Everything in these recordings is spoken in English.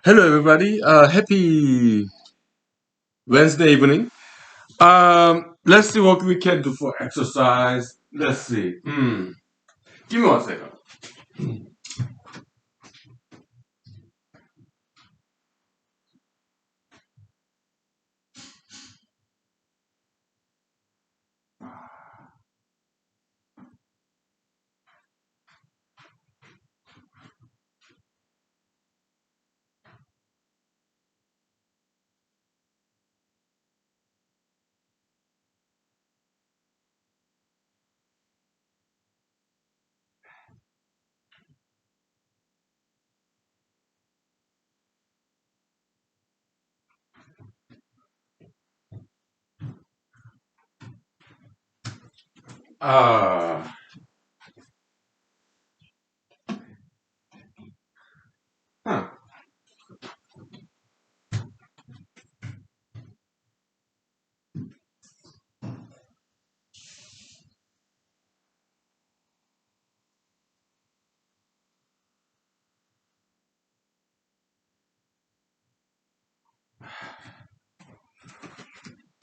Hello, everybody. Happy Wednesday evening. Let's see what we can do for exercise. Let's see. Give me 1 second. Uh, huh.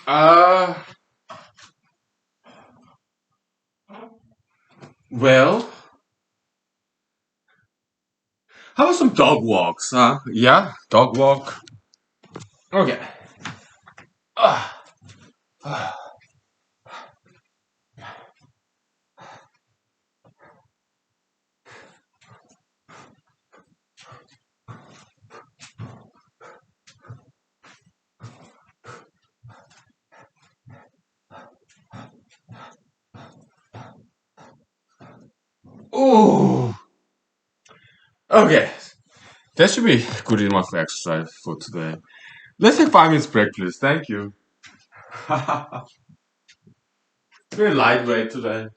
Uh, well, how about some dog walks? Yeah, dog walk. Okay. Ah, ah. Oh, okay. That should be good enough for exercise for today. Let's take 5 minutes break, please. Thank you. Very lightweight today.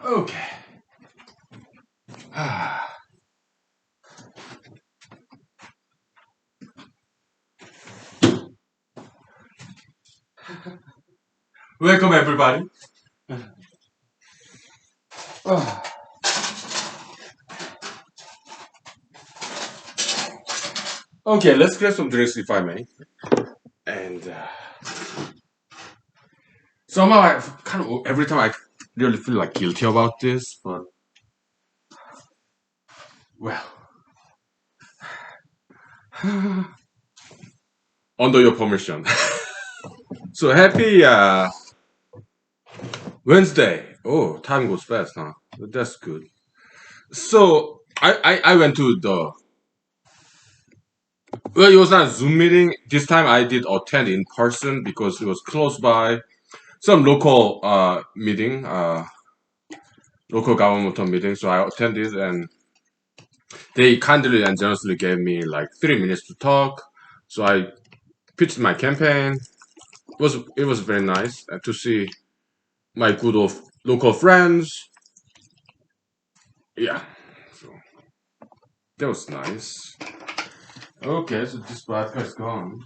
Okay. Welcome everybody. Okay, let's get some drinks if I may. And somehow I kind of every time I really feel like guilty about this, but well, under your permission. So happy Wednesday. Oh, time goes fast, huh? That's good. So I went to the well, it was not a Zoom meeting. This time I did attend in person because it was close by some local meeting, local governmental meeting. So I attended, and they kindly and generously gave me like 3 minutes to talk. So I pitched my campaign. It was very nice to see my good of local friends. Yeah, so that was nice. Okay, so this vodka is gone.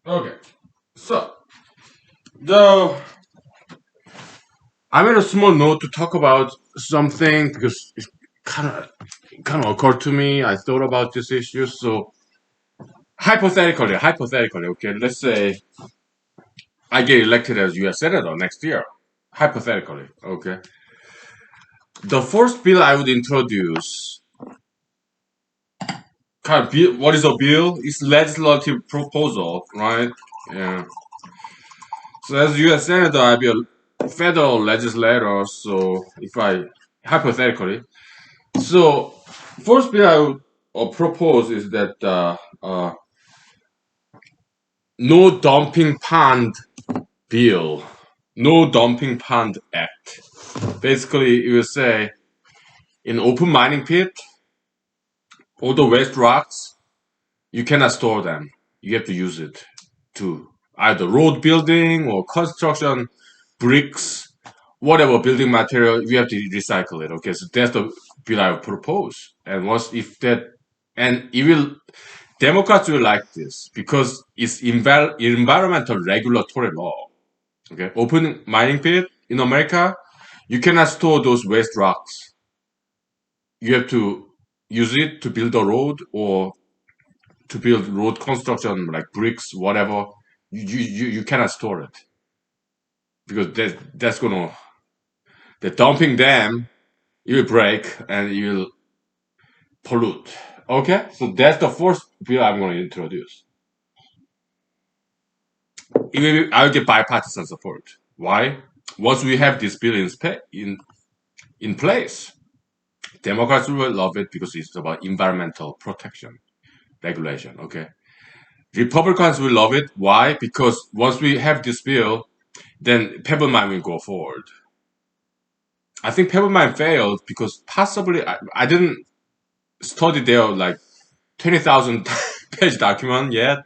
Okay, so the I made a small note to talk about something because it kind of occurred to me. I thought about this issue. So hypothetically, okay, let's say I get elected as U.S. Senator next year. Hypothetically, okay. The first bill I would introduce, what is a bill? It's legislative proposal, right? Yeah. So as U.S. Senator, I'll be a federal legislator. So if I hypothetically, so first bill I would propose is that no dumping pond bill, no dumping pond act. Basically, it will say in open mining pit, all the waste rocks you cannot store them. You have to use it to either road building or construction bricks, whatever building material. We have to recycle it. Okay, so that's the bill I would propose. And once if that, and it will, Democrats will like this because it's environmental regulatory law. Okay, open mining pit in America, you cannot store those waste rocks. You have to use it to build a road or to build road construction like bricks, whatever. You cannot store it because that's gonna the dumping them. It will break and it will pollute. Okay, so that's the first bill I'm going to introduce. I will get bipartisan support. Why? Once we have this bill in place, Democrats will love it because it's about environmental protection regulation. Okay, Republicans will love it. Why? Because once we have this bill, then Pebble Mine will go forward. I think Pebble Mine failed because possibly I didn't study their like 20,000 page document yet.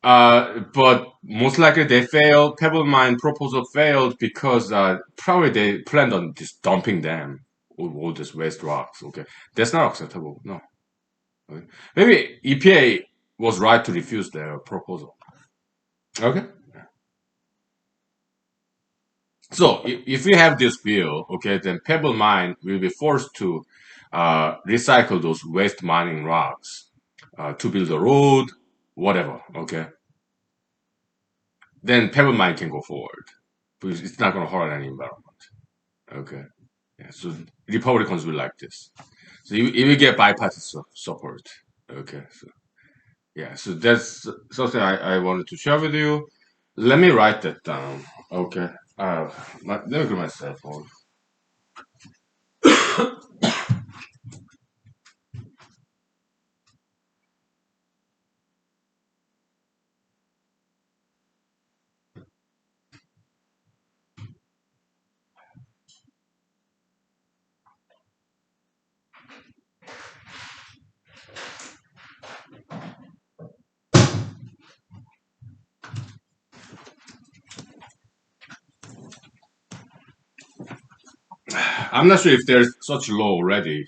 But most likely they failed. Pebble Mine proposal failed because probably they planned on just dumping them all these waste rocks. Okay, that's not acceptable. No, okay. Maybe EPA was right to refuse their proposal. Okay, so if we have this bill, okay, then Pebble Mine will be forced to recycle those waste mining rocks to build a road, whatever. Okay, then Pebble Mine can go forward because it's not going to hurt any environment. Okay. Yeah, so Republicans will like this. So you will get bipartisan support. Okay. So yeah, so that's something I wanted to share with you. Let me write that down. Okay. Let me get my cell phone. I'm not sure if there's such law already.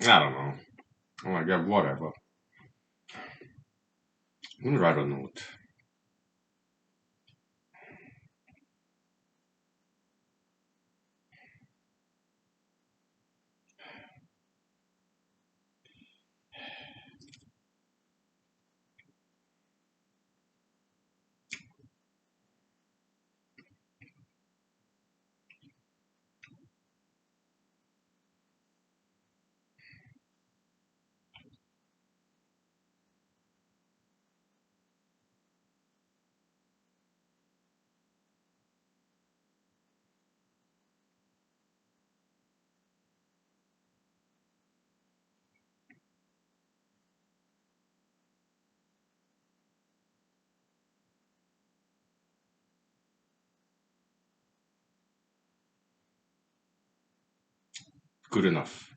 I don't know. Oh my god, whatever. Let me write a note. Good enough.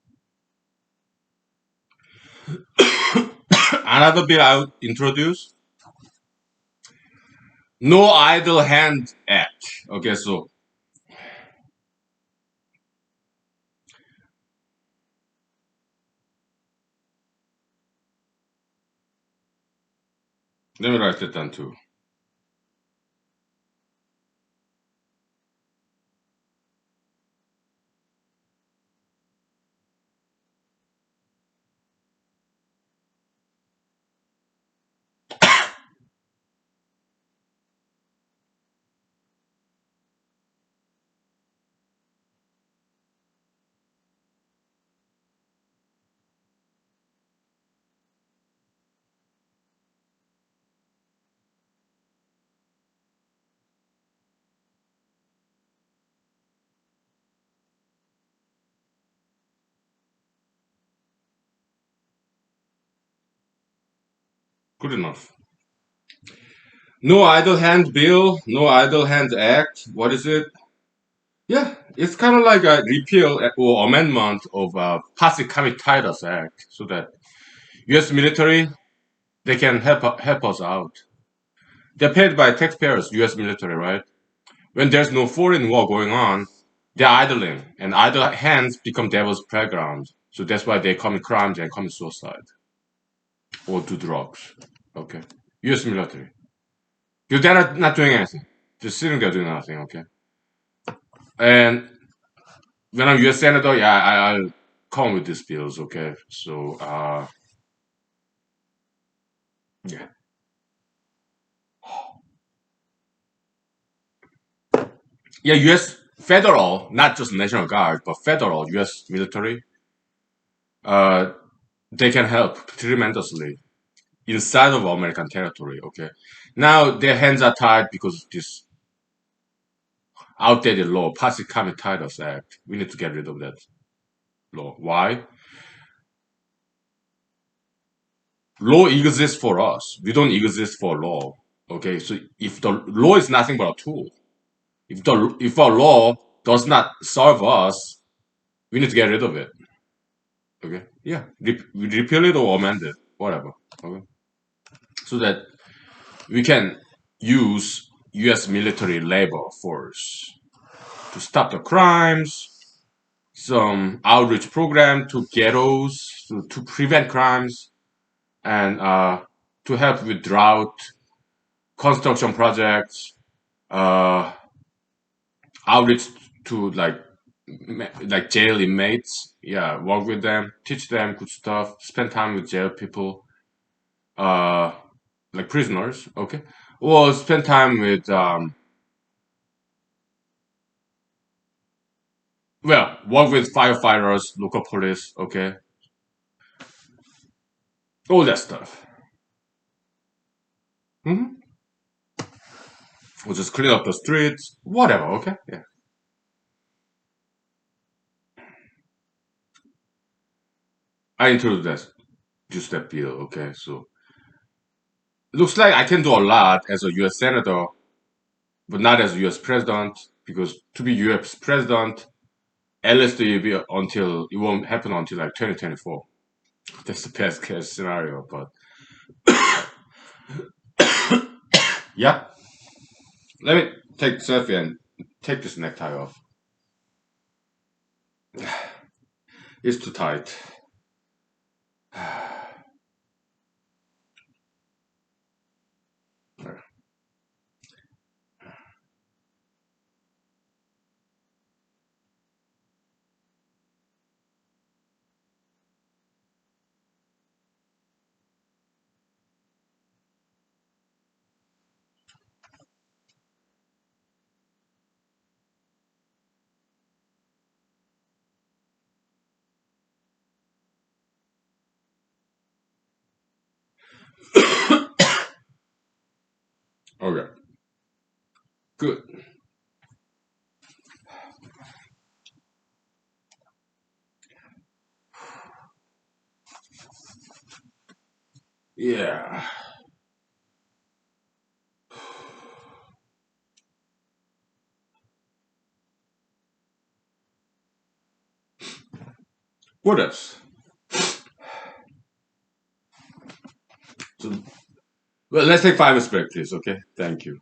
Another bill I would introduce: No Idle Hand Act. Okay, so let me write it down too. Good enough. No Idle Hand Bill, No Idle Hand Act. What is it? Yeah, it's kind of like a repeal or amendment of Passive Comitatus Act, so that U.S. military, they can help us out. They're paid by taxpayers, U.S. military, right? When there's no foreign war going on, they're idling, and idle hands become devil's playground. So that's why they commit crimes and commit suicide or do drugs. Okay, U.S. military, because they're not doing anything, just sitting there doing nothing. Okay, and when I'm U.S. senator, yeah, I'll come with these bills. Okay, so yeah, yeah, U.S. federal, not just National Guard, but federal U.S. military, uh, they can help tremendously inside of American territory. Okay, now their hands are tied because of this outdated law, Passive Comitatus Act. We need to get rid of that law. Why? Law exists for us. We don't exist for law. Okay, so if the law is nothing but a tool, if a law does not serve us, we need to get rid of it. Okay, yeah, repeal it or amend it, whatever. Okay, so that we can use U.S. military labor force to stop the crimes, some outreach program to ghettos to prevent crimes, and to help with drought, construction projects, uh, outreach to like jail inmates. Yeah, work with them, teach them good stuff, spend time with jail people, uh, like prisoners. Okay, or spend time with well, work with firefighters, local police. Okay, all that stuff. Hmm. Or just clean up the streets, whatever. Okay, yeah. I introduced that just that bill. Okay, so looks like I can do a lot as a U.S. senator, but not as a U.S. president, because to be U.S. president, at least it will be until it won't happen until like 2024. That's the best case scenario. But yeah, let me take selfie and take this necktie off. It's too tight. Okay. Good. Yeah. What else? So, well, let's take 5 perspectives, okay? Thank you.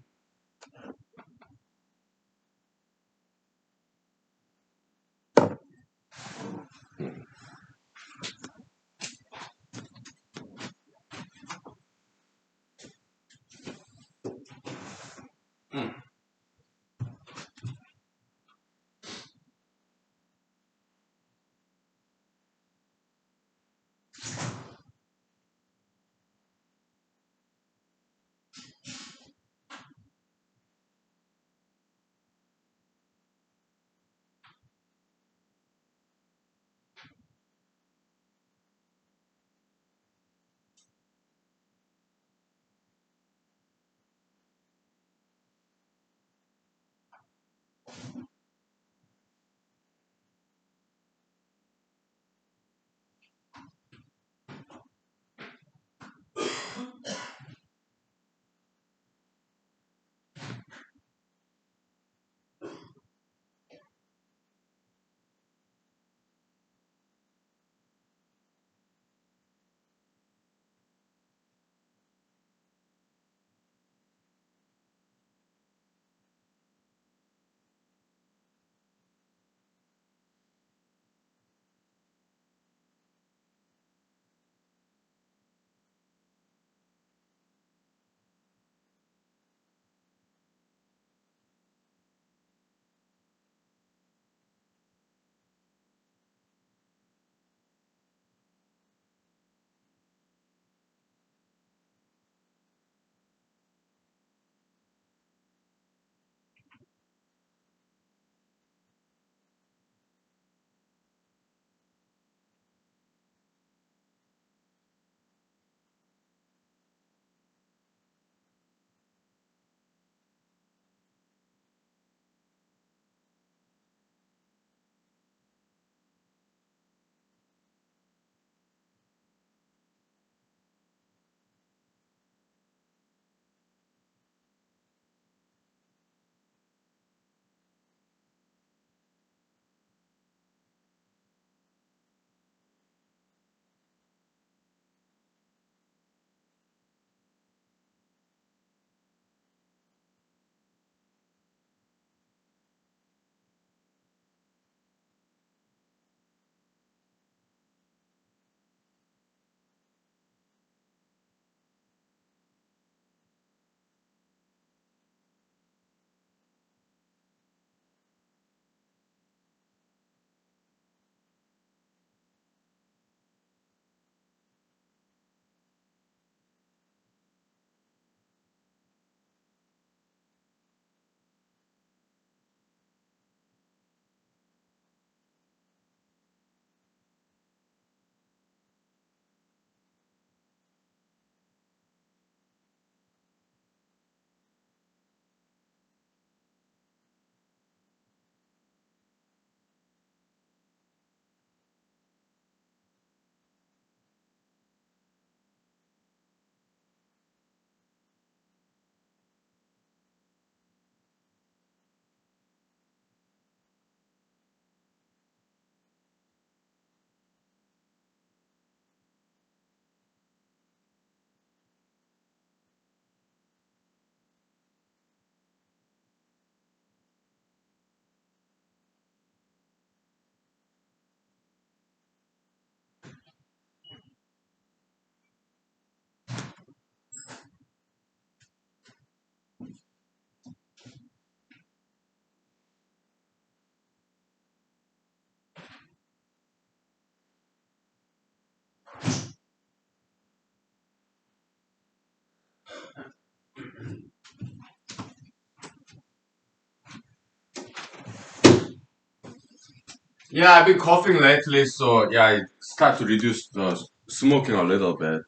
Yeah, I've been coughing lately, so yeah, I start to reduce the smoking a little bit.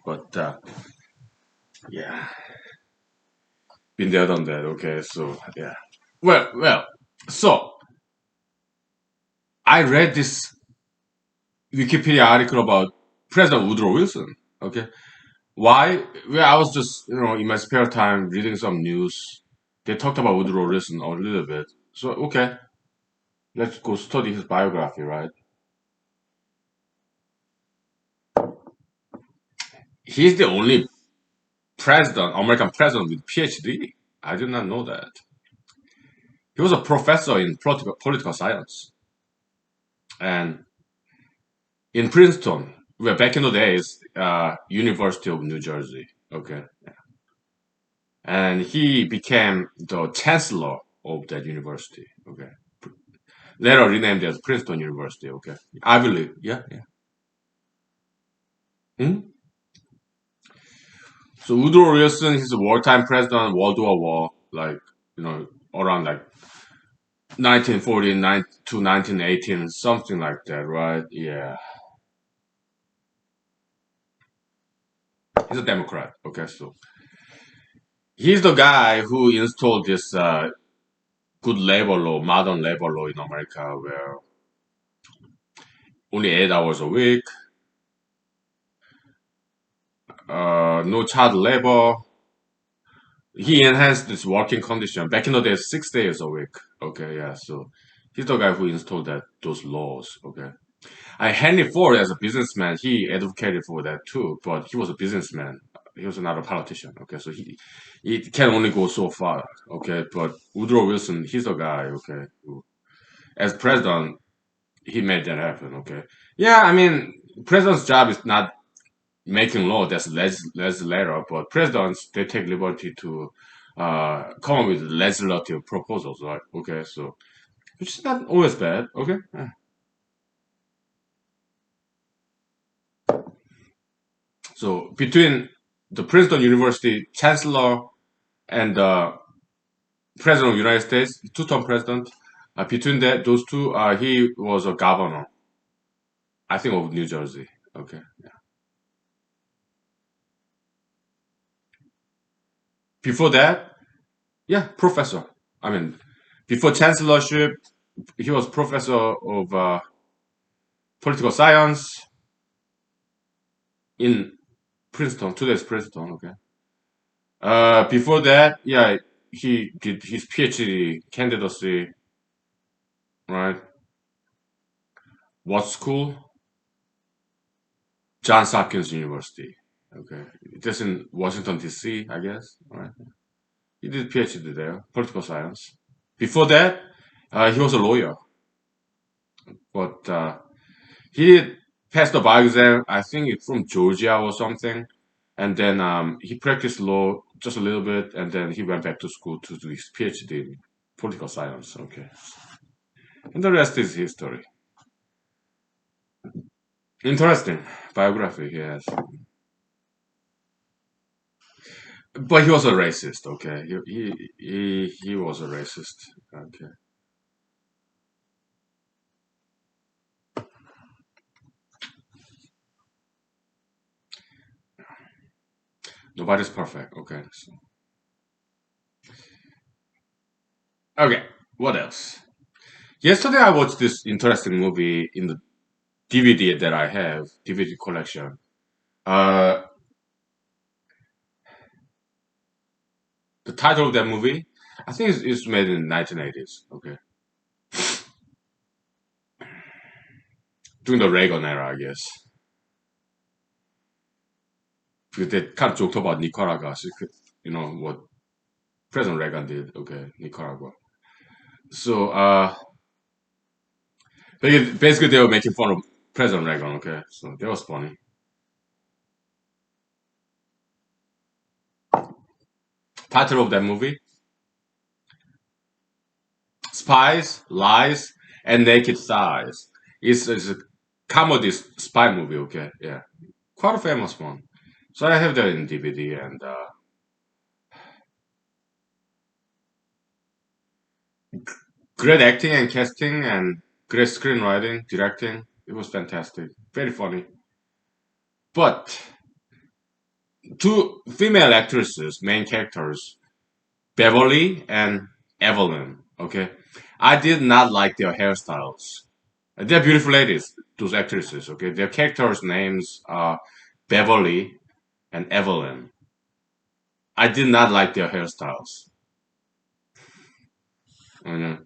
But yeah, been there, done that. Okay, so yeah. Well. So I read this Wikipedia article about President Woodrow Wilson. Okay, why? Well, I was just in my spare time reading some news. They talked about Woodrow Wilson a little bit. So okay, let's go study his biography. Right? He's the only American president with PhD. I did not know that. He was a professor in political science and in Princeton, well, back in the days, University of New Jersey. Okay, and he became the chancellor of that university. Okay, later renamed as Princeton University. Okay, I believe. Yeah, yeah. Hmm? So Woodrow Wilson, he's a wartime president, World War War, like around like 1949 to 1918, something like that, right? Yeah, he's a Democrat. Okay, so he's the guy who installed this good labor law, modern labor law in America, where only 8 hours a week, no child labor. He enhanced this working condition. Back in the day, 6 days a week. Okay, yeah. So he's the guy who installed those laws. Okay. Henry Ford, as a businessman, he advocated for that too, but he was a businessman. He was not a politician. Okay, so he can only go so far. Okay, but Woodrow Wilson, he's the guy. Okay, who, as president, he made that happen. Okay, yeah. I mean, president's job is not making law. That's legislator, but presidents they take liberty to come up with legislative proposals. Right? Okay, so which is not always bad. Okay. Yeah. So between the Princeton University chancellor and the president of the United States, two-term president, between those two, he was a governor, I think, of New Jersey. Okay. Before that, yeah, professor. I mean, before chancellorship, he was professor of political science in Princeton, today's Princeton. Okay. Before that, yeah, he did his PhD candidacy, right? What school? Johns Hopkins University. Okay, just in Washington D.C., I guess. All right, he did PhD there, political science. Before that, he was a lawyer, but he passed the bar exam. I think it's from Georgia or something, and then he practiced law just a little bit, and then he went back to school to do his PhD in political science. Okay, and the rest is history. Interesting biography, yes. But he was a racist. Okay, he was a racist. Okay. Nobody's perfect. Okay. So, okay. What else? Yesterday I watched this interesting movie in the DVD that I have, DVD collection. Uh, the title of that movie, I think it's made in 1980s. Okay. During the Reagan era, I guess. Because they kind of joked about Nicaragua. So what President Reagan did. Okay, Nicaragua. So, basically they were making fun of President Reagan. Okay, so that was funny. Title of that movie: Spies, Lies, and Naked Thighs. It's a comedy spy movie, okay? Yeah. Quite a famous one. So I have that in DVD and great acting and casting and great screenwriting, directing. It was fantastic, very funny. But two female actresses, main characters, Beverly and Evelyn. Okay, I did not like their hairstyles. They're beautiful ladies, those actresses. Okay, their characters' names are Beverly and Evelyn. I did not like their hairstyles. Mhm.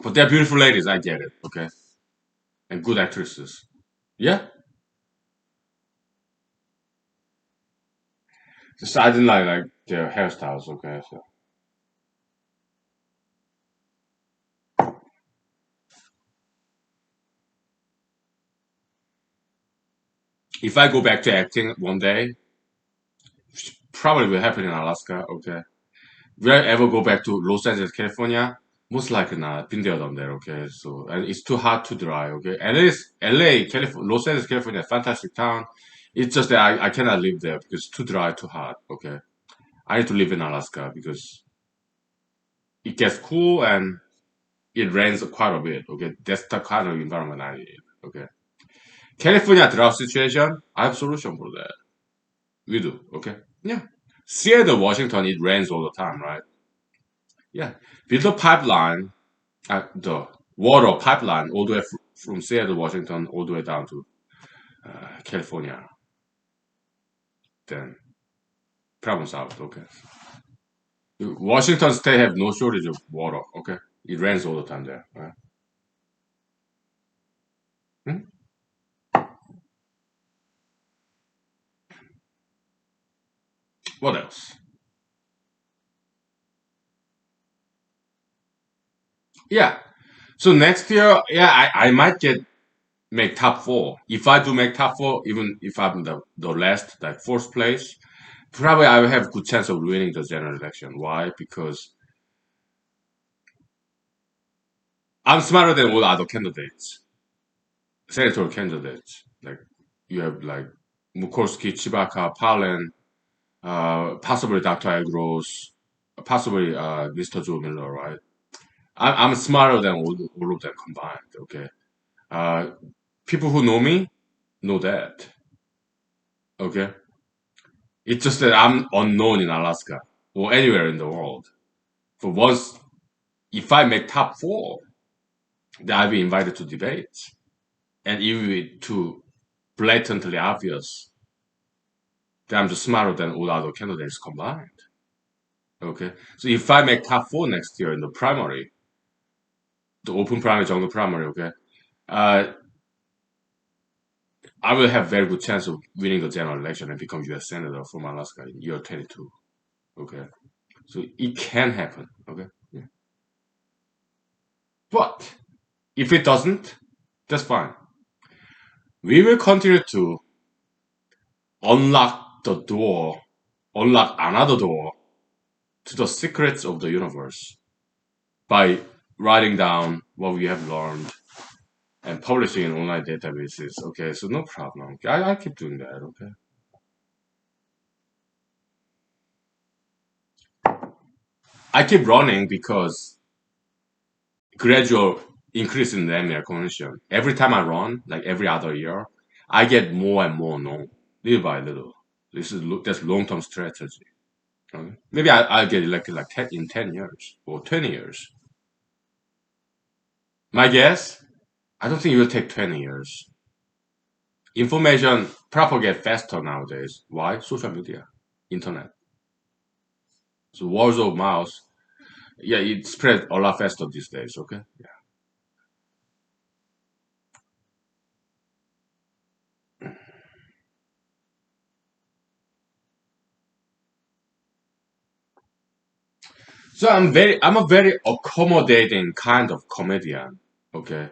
But they're beautiful ladies. I get it. Okay, and good actresses. Yeah, just I didn't like their hairstyles. Okay, so if I go back to acting one day, probably will happen in Alaska. Okay, will I ever go back to Los Angeles, California? Most likely not. Been there, done there. Okay, so and it's too hot to dry. Okay, and it is LA, California, Los Angeles, California, fantastic town. It's just that I cannot live there because it's too dry, too hot. Okay, I need to live in Alaska because it gets cool and it rains quite a bit. Okay, that's the kind of environment I need. Okay, California drought situation, I have solution for that. We do. Okay, yeah. Seattle, Washington, it rains all the time, right? Yeah, build a pipeline, the water pipeline all the way from Seattle, Washington, all the way down to California. Then problem solved. Okay. Washington State have no shortage of water. Okay, it rains all the time there. Right? Hmm? What else? Yeah. So next year, yeah, I might get make top four. If I do make top four, even if I'm the last, like fourth place, probably I will have good chance of winning the general election. Why? Because I'm smarter than all other candidates, senatorial candidates. Like you have like Mukorski, Chibaka, Palin, possibly Dr. Agros, possibly Mr. Joe Miller, right? I'm smarter than all of them combined. Okay, uh, people who know me know that. Okay, it's just that I'm unknown in Alaska or anywhere in the world. For once, if I make top four, then I'll be invited to debate, and if it's too blatantly obvious, then I'm just smarter than all other candidates combined. Okay, so if I make top four next year in the primary, the open primary, general primary, okay, uh, I will have very good chance of winning the general election and become U.S. senator from Alaska in year 22. Okay, so it can happen. Okay, yeah. But if it doesn't, that's fine. We will continue to unlock the door, unlock another door to the secrets of the universe by writing down what we have learned and publishing in online databases. Okay, so no problem. I keep doing that. Okay. I keep running because gradual increase in name recognition. Every time I run, like every other year, I get more and more known, little by little. This is that's long term strategy. Okay? Maybe I'll get elected like 10 years or 20 years. My guess, I don't think it will take 20 years. Information propagate faster nowadays. Why? Social media, internet. So words of mouth, yeah, it spread a lot faster these days. Okay. So I'm a very accommodating kind of comedian. Okay.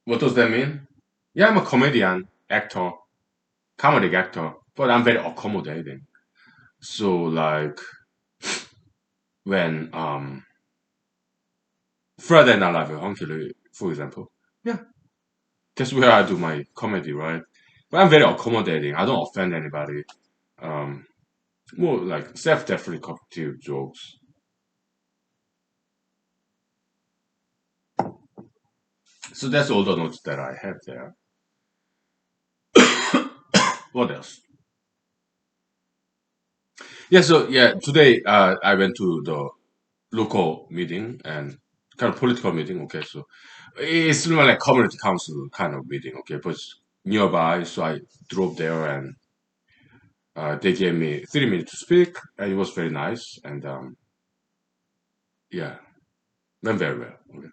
What does that mean? Yeah, I'm a comedian, actor, comedic actor, but I'm very accommodating. So like when Friday Night Live, Hunky, for example, yeah, that's where I do my comedy, right? But I'm very accommodating. I don't offend anybody. Um, More like self-deprecative jokes. So that's all the notes that I have there. What else? Yeah, so yeah, today I went to the local meeting and kind of political meeting. Okay, so it's more like community council kind of meeting. Okay, but it's nearby, so I drove there and they gave me 3 minutes to speak, and it was very nice. And yeah, went very well. Okay.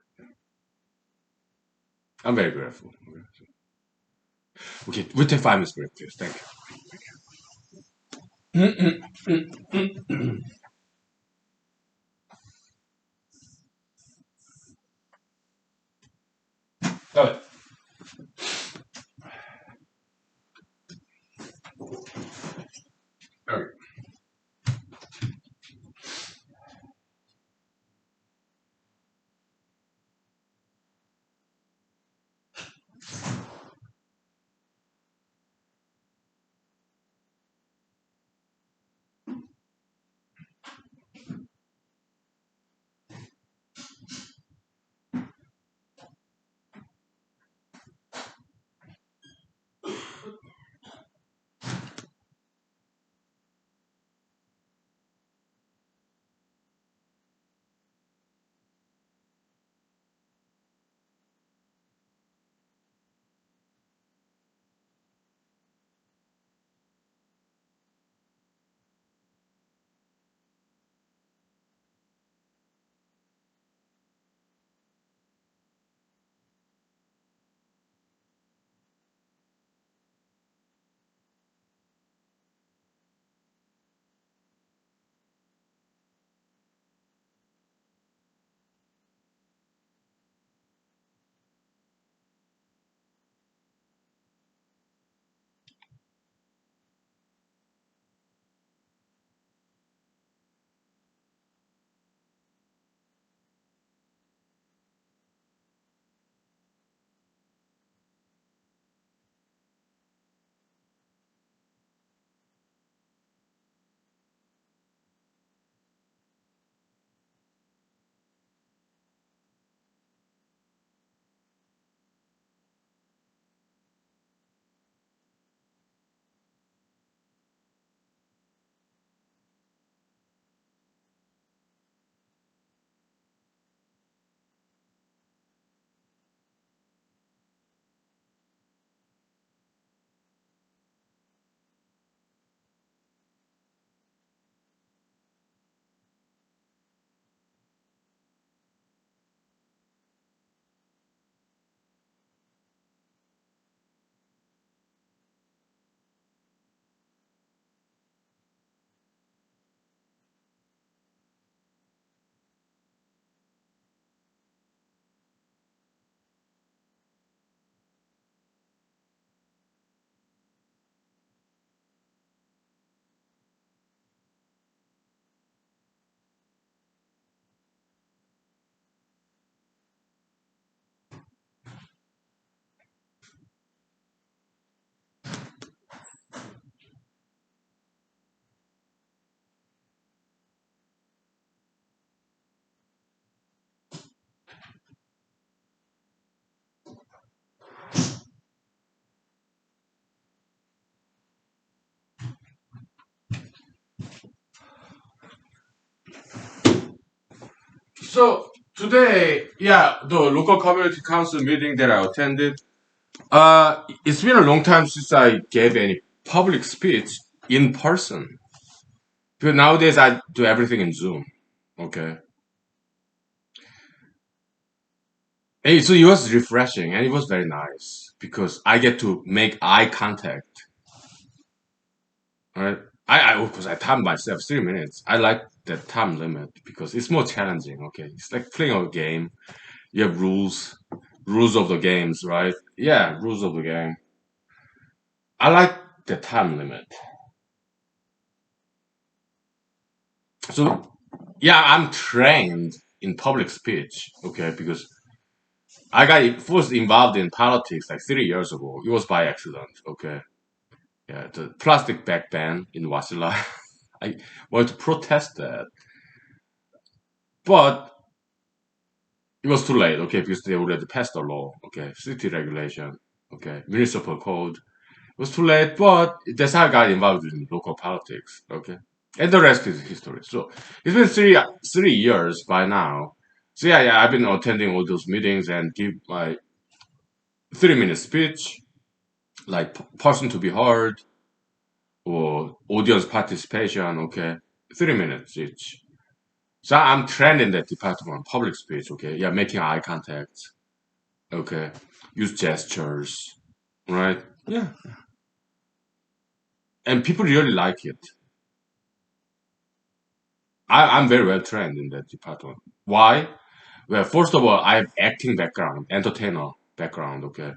I'm very grateful. Okay, we'll take 5 minutes break, please. Thank you. Okay. Okay. So today, yeah, the local community council meeting that I attended, it's been a long time since I gave any public speech in person. Because nowadays I do everything in Zoom. Okay. And so it was refreshing and it was very nice because I get to make eye contact. Right. I of course I timed myself 3 minutes. I like the time limit because it's more challenging. Okay. It's like playing a game. You have rules of the games, right? Yeah, rules of the game. I like the time limit. So yeah, I'm trained in public speech, okay, because I got first involved in politics like 3 years ago. It was by accident, okay. Yeah, the plastic bag ban in Wasilla. I wanted to protest that, but it was too late, okay, because they already passed the law, okay, city regulation, okay, municipal code. It was too late, but that's how I got involved in local politics, okay, and the rest is history. So it's been three years by now. So yeah, I've been attending all those meetings and give my 3 minute speech, like person to be heard or audience participation, okay, 3 minutes each. So I'm trained in that department, public speech, okay, yeah, making eye contact, okay, use gestures, right? Yeah, and people really like it. I'm very well trained in that department. Why? Well, first of all, I have acting background, entertainer background, okay.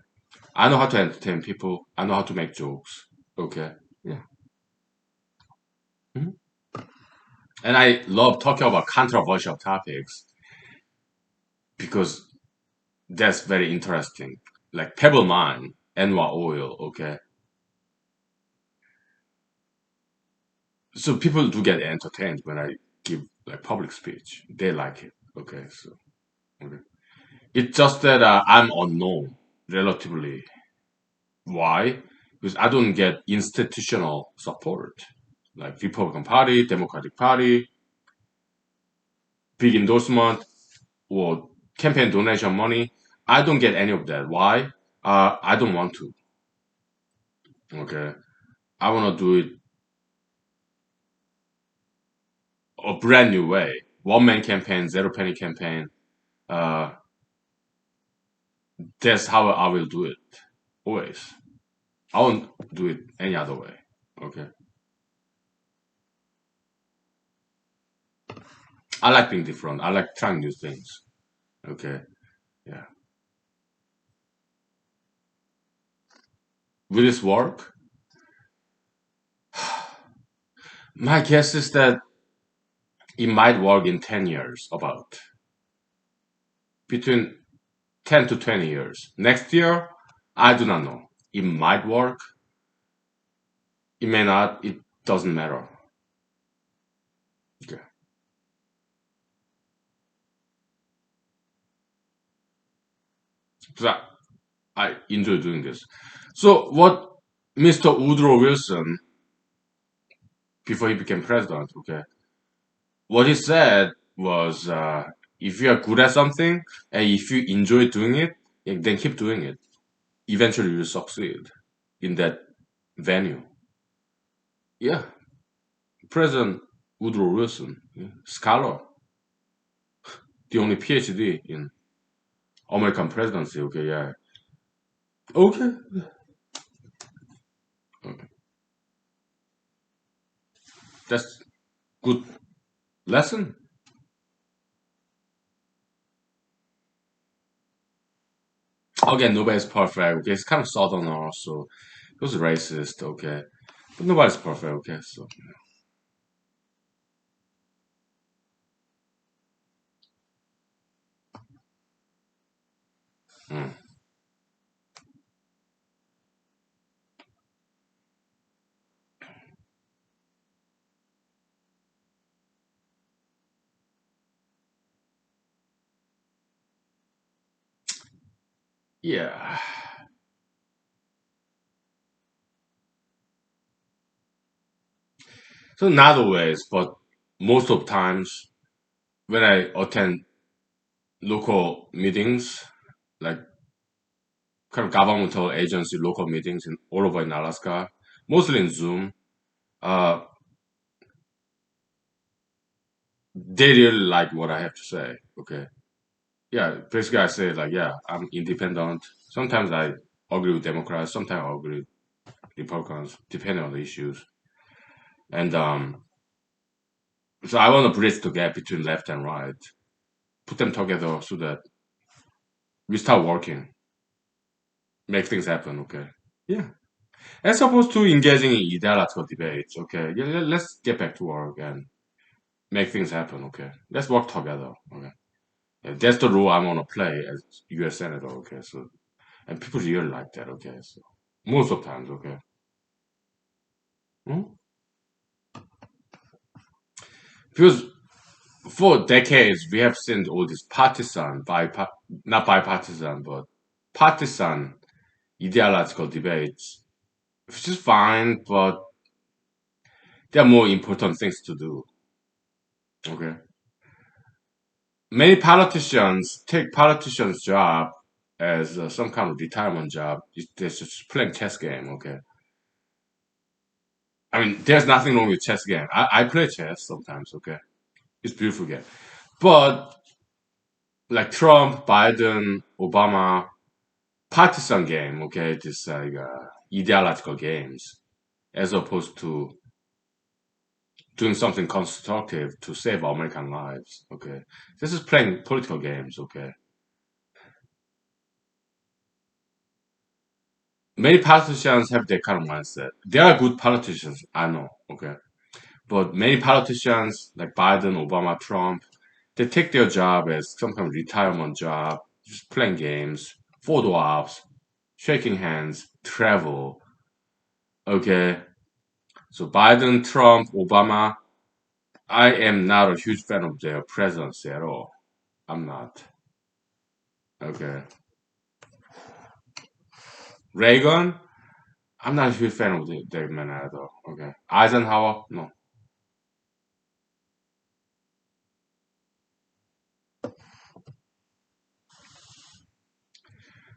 I know how to entertain people. I know how to make jokes, okay. Yeah. Mhm. And I love talking about controversial topics because that's very interesting. Like Pebble Mine, Anwar oil, okay. So people do get entertained when I give like public speech. They like it, okay. So okay. It's just that I'm unknown relatively. Why? Because I don't get institutional support like Republican Party, Democratic Party, big endorsement or campaign donation money. I don't get any of that. Why? I don't want to. Okay, I want to do it a brand new way. One man campaign, zero penny campaign. Uh, that's how I will do it. Always. I won't do it any other way. Okay. I like being different. I like trying new things. Okay. Yeah. Will this work? My guess is that it might work in 10 years, about between 10 to 20 years. Next year, I do not know. It might work. It may not. It doesn't matter. Okay. So I enjoy doing this. So what Mr. Woodrow Wilson, before he became president, okay, what he said was, if you are good at something and if you enjoy doing it, then keep doing it. Eventually, you'll succeed in that venue. Yeah, President Woodrow Wilson, yeah, scholar, the only PhD in American presidency. Okay, yeah. Okay. Okay. That's good lesson. Again, nobody's perfect. Okay, it's kind of southern also. It was racist. Okay, but nobody's perfect. Okay, so. Mm. Yeah. So not always, but most of times when I attend local meetings, like kind of governmental agency local meetings in all over in Alaska, mostly in Zoom, uh, they really like what I have to say. Okay. Yeah, basically I say like, yeah, I'm independent. Sometimes I agree with Democrats, sometimes I agree with Republicans, depending on the issues. And so I want to bridge the gap between left and right, put them together so that we start working, make things happen. Okay. Yeah. As opposed to engaging in ideological debates. Okay. Yeah, let's get back to work and make things happen. Okay. Let's work together. Okay. Yeah, that's the role I want to play as U.S. senator. Okay. So and people really like that. Okay. So most of times. Okay. Hmm? Because For decades, we have seen all these partisan, not bipartisan, but partisan ideological debates, which is fine, but there are more important things to do. Okay. Many politicians take politicians' job as some kind of retirement job. It's just playing chess game. Okay. I mean, there's nothing wrong with chess game. I play chess sometimes. Okay. It's a beautiful game. But like Trump, Biden, Obama, partisan game, okay, this like ideological games, as opposed to doing something constructive to save American lives. Okay, this is playing political games. Okay, many politicians have that kind of mindset. There are good politicians, I know. Okay, but many politicians like Biden, Obama, Trump, they take their job as some kind of retirement job, just playing games, photo ops, shaking hands, travel. Okay, so Biden, Trump, Obama, I am not a huge fan of their presence at all. I'm not. Okay. Reagan, I'm not a huge fan of the man at all. Okay. Eisenhower, no.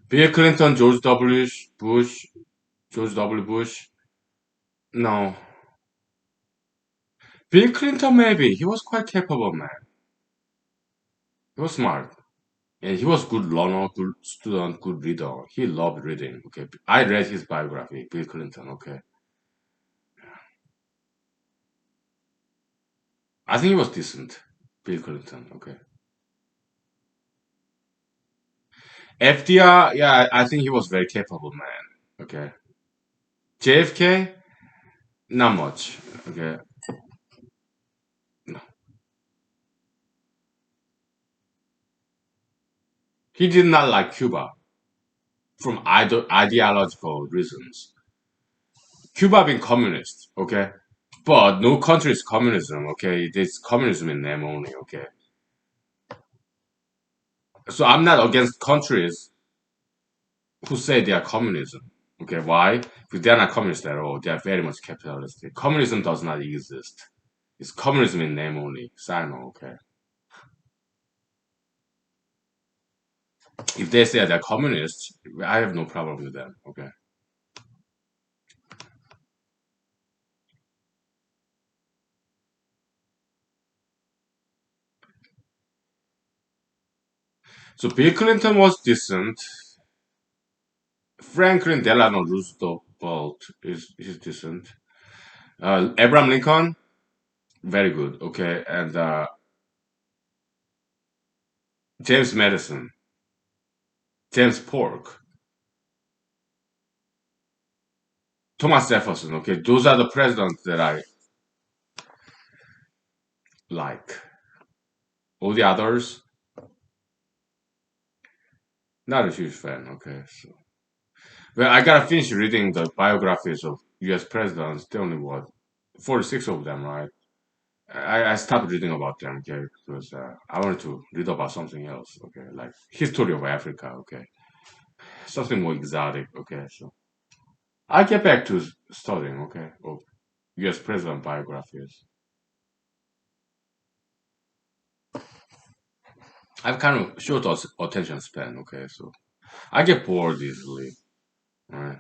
Bill Clinton, Bush, George W. Bush, no. Bill Clinton, maybe. He was quite capable man. He was smart. And he was good learner, good student, good reader. He loved reading. Okay. I read his biography, Bill Clinton. Okay. I think he was decent. Bill Clinton. Okay. FDR, yeah, I think he was very capable man. Okay. JFK, not much. Okay. No. He did not like Cuba from ideological reasons. Cuba being communist, okay? But no country is communism, okay? There's communism in them only, okay? So I'm not against countries who say they are communism. Okay, why? Because they're not communist at all. They are very much capitalistic. Communism does not exist. It's communism in name only. Sino, okay? If they say they're communists, I have no problem with them, okay? So Bill Clinton was decent. Franklin Delano Roosevelt is decent. Abraham Lincoln, very good. Okay, and James Madison, James Polk, Thomas Jefferson. Okay, those are the presidents that I like. All the others, not a huge fan. Okay, so well, I gotta finish reading the biographies of U.S. presidents. There only what 46 of them, right? I stopped reading about them, okay, because I wanted to read about something else, okay, like history of Africa, okay, something more exotic, okay. So I get back to studying, okay, of U.S. president biographies. I have kind of short attention span, okay, so I get bored easily, right?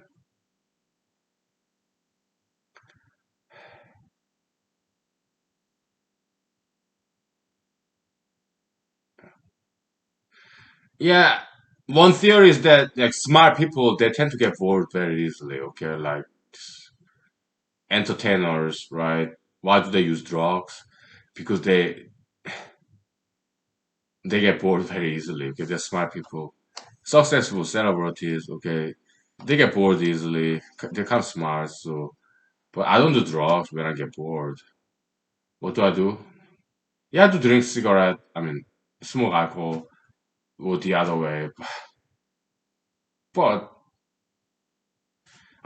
Yeah, one theory is that like smart people they tend to get bored very easily, okay, like entertainers, right? Why do they use drugs? Because they get bored very easily. Okay, they're smart people, successful celebrities. Okay, they get bored easily. They're kind of smart. So, but I don't do drugs when I get bored. What do I do? Yeah, I do drink cigarette. I mean, smoke alcohol. Or the other way. But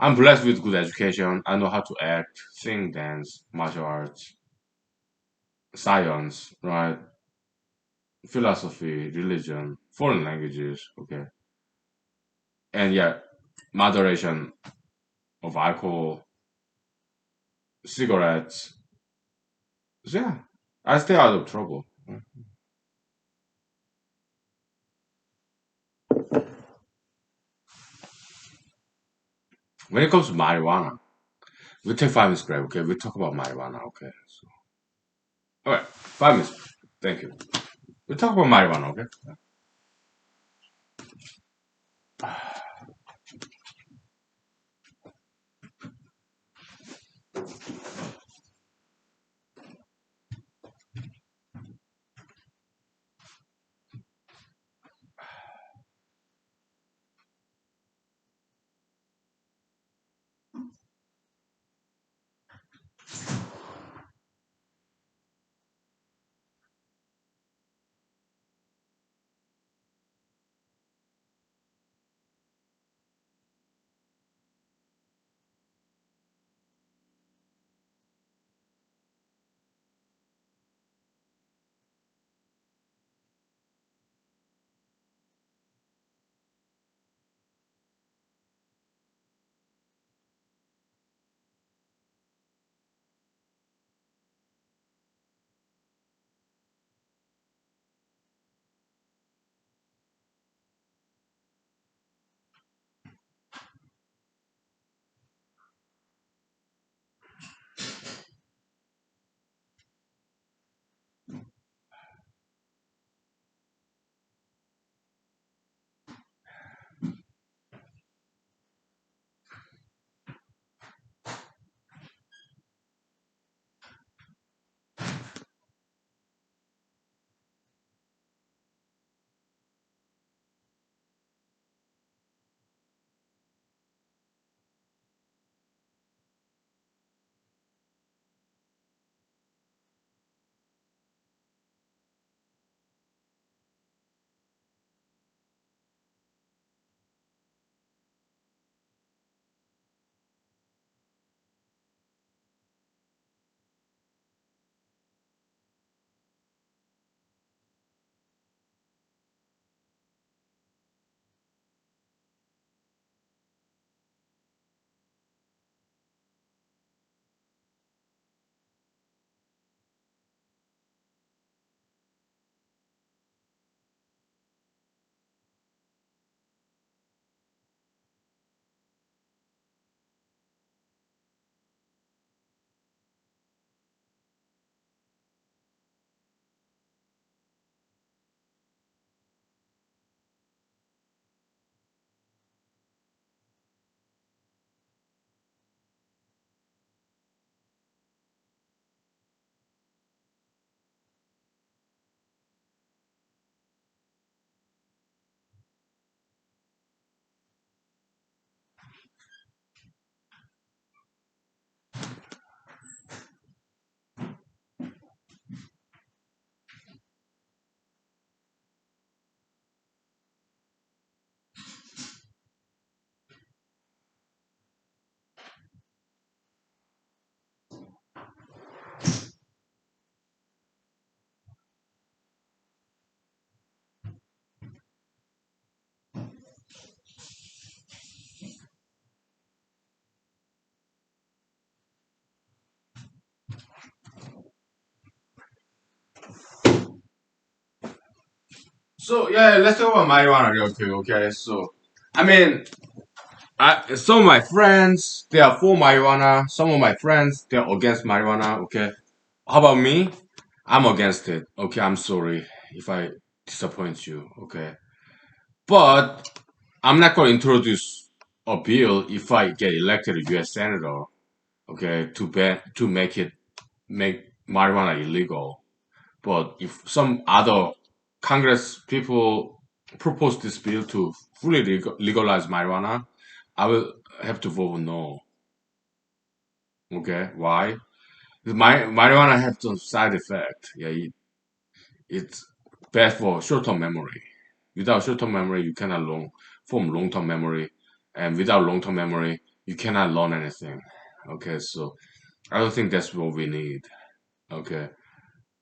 I'm blessed with good education. I know how to act, sing, dance, martial arts, science. Right? philosophy, religion, foreign languages, okay, and yeah, moderation of alcohol, cigarettes. So yeah, I stay out of trouble. When it comes to marijuana, we take 5 minutes break, okay? We talk about marijuana, okay? So, all right, 5 minutes. Thank you. We talk about marijuana, okay? So yeah, let's talk about marijuana real quick, okay? So, I mean, some of my friends they are for marijuana. Some of my friends they are against marijuana. Okay, how about me? I'm against it. Okay, I'm sorry if I disappoint you. Okay, but I'm not going to introduce a bill if I get elected a U.S. senator. Okay, to make marijuana illegal. But if some other Congress people propose this bill to fully legalize marijuana, I will have to vote no. Okay, why? Marijuana has some side effect. Yeah, it's bad for short-term memory. Without short-term memory, you cannot form long-term memory, and without long-term memory, you cannot learn anything. Okay, so I don't think that's what we need. Okay,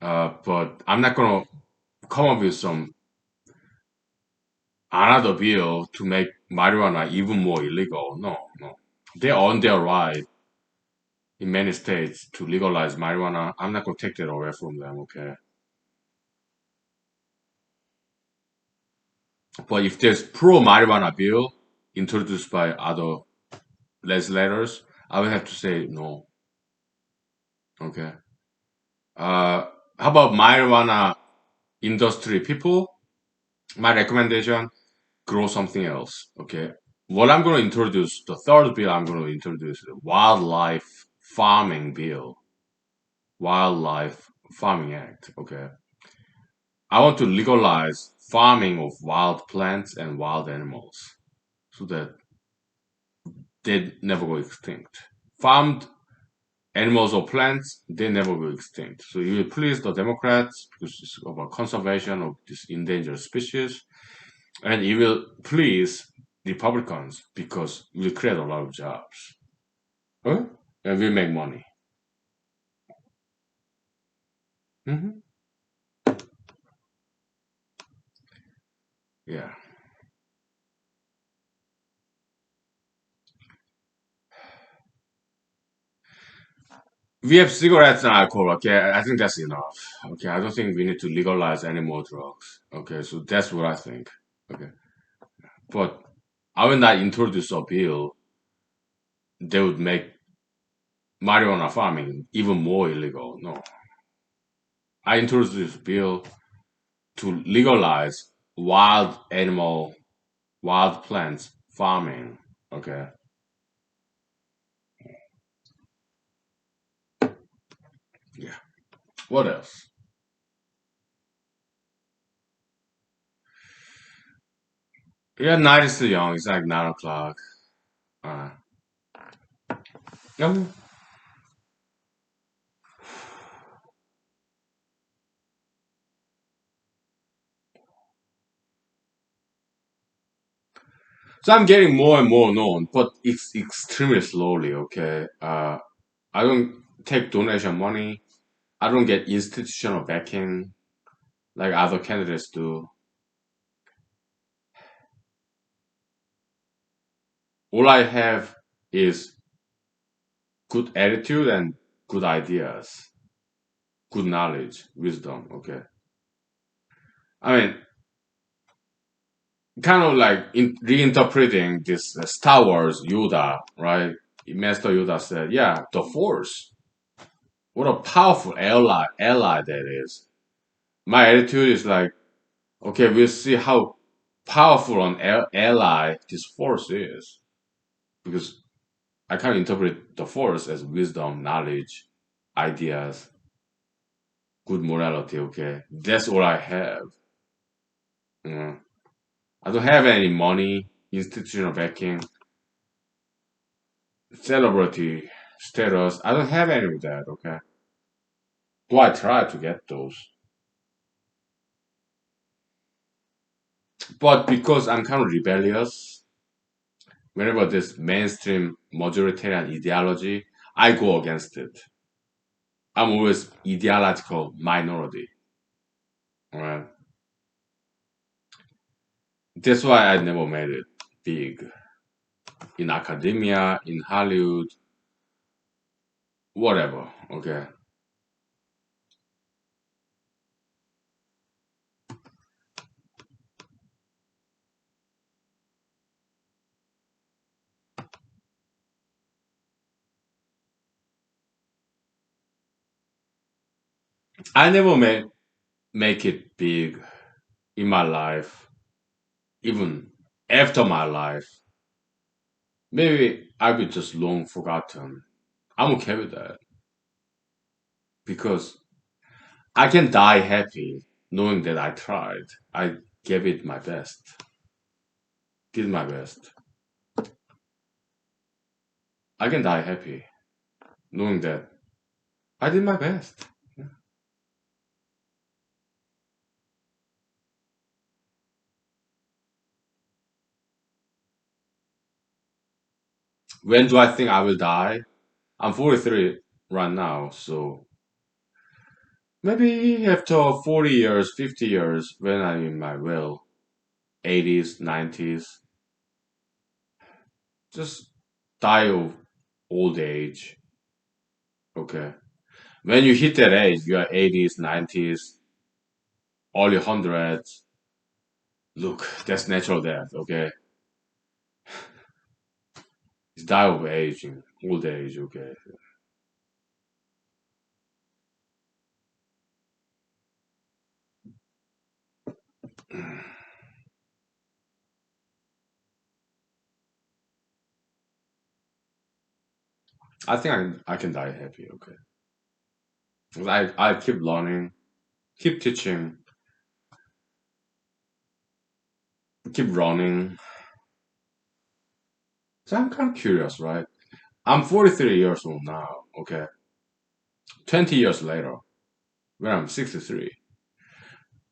but I'm not gonna come up with some another bill to make marijuana even more illegal. No, no. They earn their right in many states to legalize marijuana. I'm not gonna take that away from them, okay? But if there's pro marijuana bill introduced by other legislators, I would have to say no. Okay. Uh, how about marijuana industry people? My recommendation: grow something else. Okay. What I'm going to introduce, the third bill I'm going to introduce, the wildlife farming bill, wildlife farming act. Okay. I want to legalize farming of wild plants and wild animals so that they never go extinct. Farmed animals or plants, they never go extinct. So you will please the Democrats because it's about conservation of this endangered species, and you will please Republicans because you will create a lot of jobs. Huh? And we make money. Hmm. Yeah. We have cigarettes and alcohol, okay? I think that's enough. Okay, I don't think we need to legalize any more drugs. Okay, so that's what I think. Okay. But I will not introduce a bill that would make marijuana farming even more illegal. No. I introduced this bill to legalize wild animal, wild plants farming. Okay. Yeah. What else? Yeah, night is still young. It's like 9 o'clock. Uh, um, so I'm getting more and more known, but it's extremely slowly. Okay. I don't take donation money. I don't get institutional backing like other candidates do. All I have is good attitude and good ideas, good knowledge, wisdom. Okay. I mean, kind of like reinterpreting this Star Wars Yoda, right? Master Yoda said, "Yeah, the Force. What a powerful ally that is." My attitude is like, okay, we'll see how powerful an ally this Force is, because I kind of interpret the Force as wisdom, knowledge, ideas, good morality. Okay, that's all I have. Mm. I don't have any money, institutional backing, celebrity status. I don't have any of that, okay? Though I try to get those. But because I'm kind of rebellious, whenever this mainstream majoritarian ideology, I go against it. I'm always ideological minority. Alright. That's why I never made it big. In academia, in Hollywood, whatever, okay? I never make it big in my life, even after my life. Maybe I'll be just long forgotten. I'm okay with that because I can die happy knowing that I tried. I gave it my best, did my best. I can die happy knowing that I did my best. When do I think I will die? I'm 43 right now, so Maybe after 40 years, 50 years, when I'm in my 80s, 90s, just die of old age. Okay. When you hit that age, you are 80s, 90s, early hundreds. Look, that's natural death. Okay. It's die of aging, old age. Okay. I think I can die happy. Okay. 'Cause I keep learning, keep teaching, keep running. So I'm kind of curious, right? I'm 43 years old now. Okay. 20 years later, when I'm 63,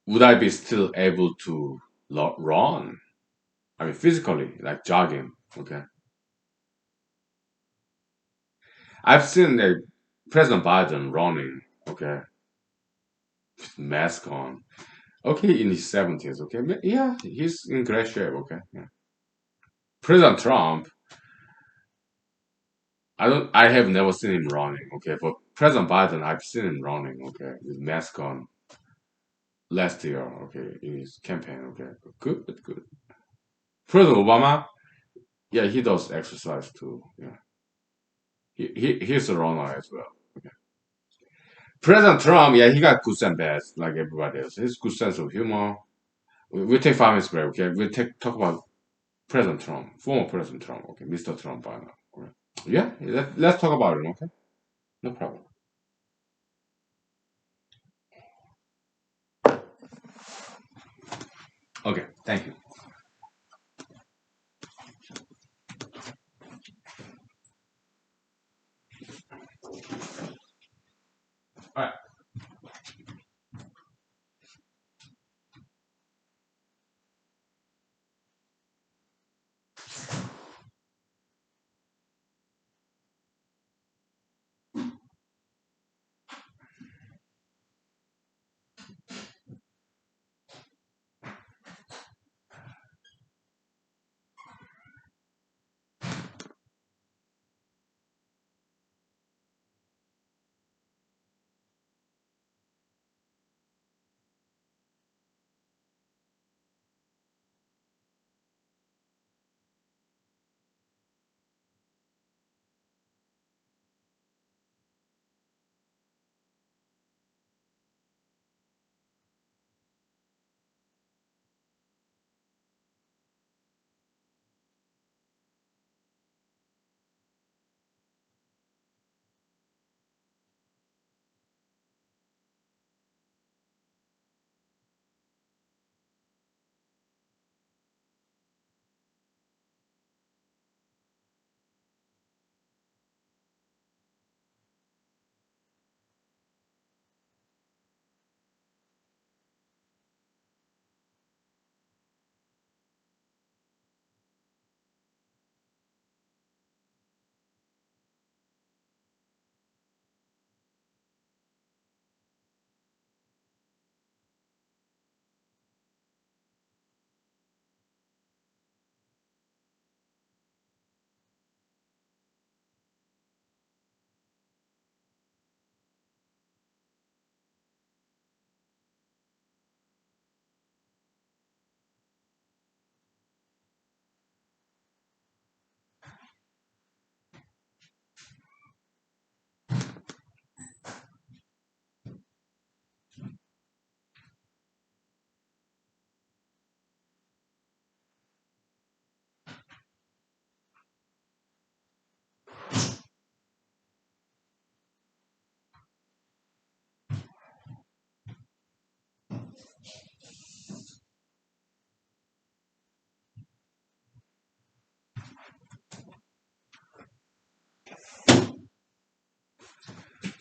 would I be still able to run? I mean, physically, like jogging. Okay. I've seen President Biden running. Okay. With mask on. Okay, in his 70s. Okay. Yeah, he's in great shape. Okay. Yeah. President Trump, I have never seen him running. Okay. But President Biden, I've seen him running. Okay. With mask on last year. Okay. In his campaign. Okay. Good. Good. President Obama, yeah, he does exercise too. Yeah. He's a runner as well. Okay. President Trump, yeah, he got good and bad, like everybody else. His good sense of humor. We take 5 minutes break, okay? We talk about President Trump, former President Trump, okay, Mr. Trump by now. Okay? Yeah, let's talk about it, okay? No problem. Okay, thank you. All right.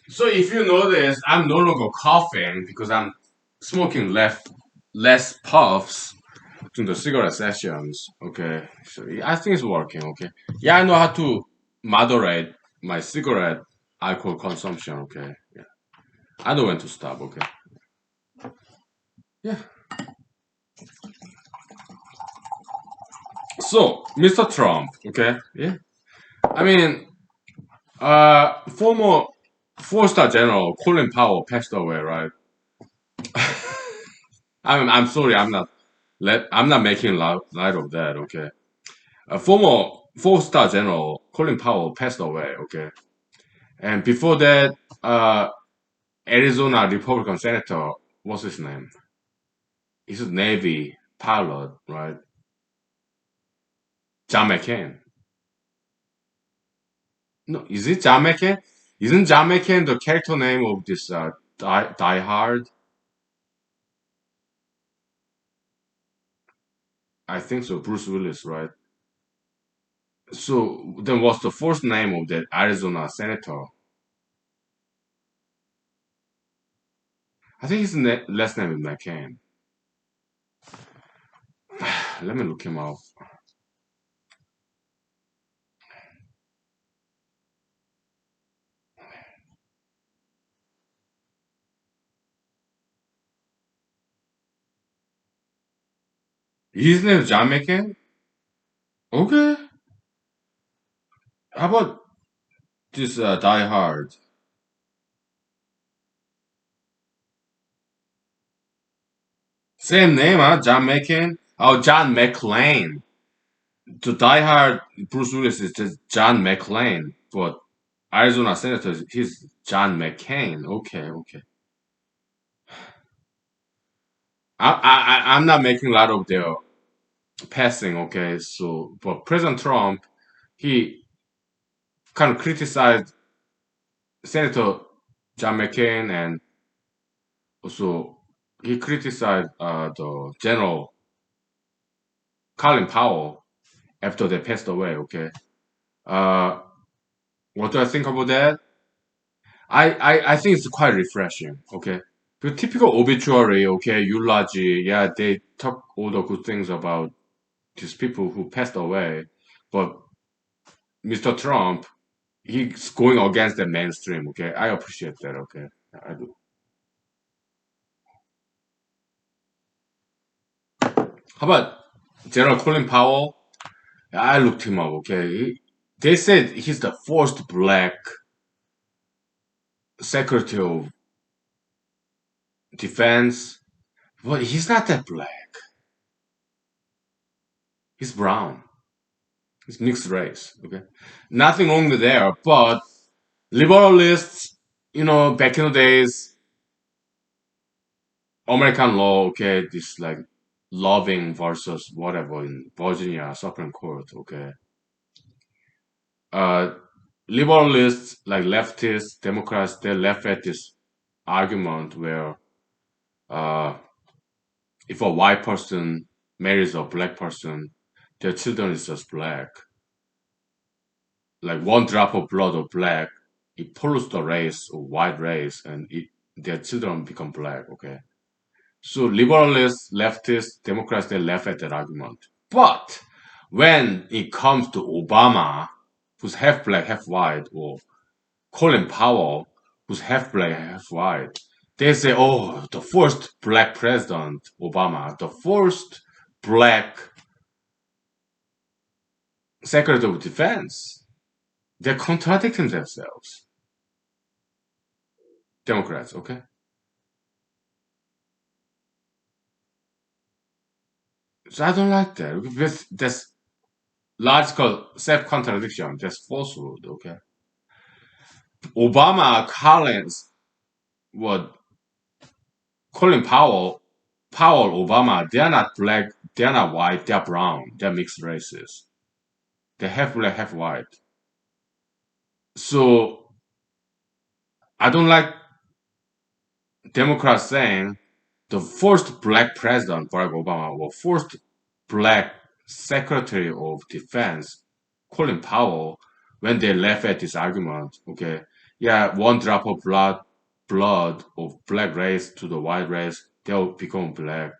So if you notice, I'm no longer coughing because I'm smoking less puffs during the cigarette sessions. Okay, so I think it's working. Okay, yeah, I know how to moderate my cigarette alcohol consumption. Okay, yeah. I know when to stop, okay? Yeah. So, Mr. Trump, okay? Yeah. I mean, former four-star general Colin Powell passed away, right? I'm sorry, I'm not making light of that, okay? A former four-star general Colin Powell passed away, okay? And before that, Arizona Republican Senator, what's his name? He's a Navy pilot, right? John McCain. No, is it John McCain? Isn't John McCain the character name of this Die Hard? I think so, Bruce Willis, right? So then what's the first name of that Arizona senator? I think his last name is McCain. Let me look him up. His name is John McCain? Okay. How about this Die Hard? Same name, huh? John McCain? Oh, John McClane. The Die Hard Bruce Willis is just John McClane, but Arizona Senator, he's John McCain. Okay, okay. I'm not making a lot of their passing, okay? So, but President Trump, he kind of criticized Senator John McCain and also he criticized the General Colin Powell after they passed away, okay? Uh, what do I think about that? I think it's quite refreshing, okay? The typical obituary, okay, eulogy, yeah, they talk all the good things about these people who passed away, but Mr. Trump, he's going against the mainstream, okay? I appreciate that, okay? I do. How about General Colin Powell? I looked him up, okay? They said he's the first black Secretary of Defense, but he's not that black. He's brown. He's mixed race, okay? Nothing wrong with there, but liberalists, back in the days, American law, okay, this like Loving versus whatever in Virginia Supreme Court, okay. Uh, Liberalists, like leftists, Democrats, they left at this argument where uh, if a white person marries a black person, their children is just black. Like one drop of blood of black, it pollutes the race or white race, and their children become black. Okay, so liberalists, leftists, Democrats, they left at that argument. But when it comes to Obama, who's half black, half white, or Colin Powell, who's half black, half white, they say, oh, the first black president, Obama, the first black Secretary of Defense. They're contradicting themselves. Democrats, okay? So I don't like that. Because that's logical self-contradiction. That's falsehood, okay? Obama, Collins, what Colin Powell, Obama, they're not black, they're not white, they're brown, they're mixed races. They're half black, half white. So I don't like Democrats saying the first black president, Barack Obama, or first black Secretary of Defense, Colin Powell, when they left at this argument, okay, yeah, one drop of blood of black race to the white race, they'll become black.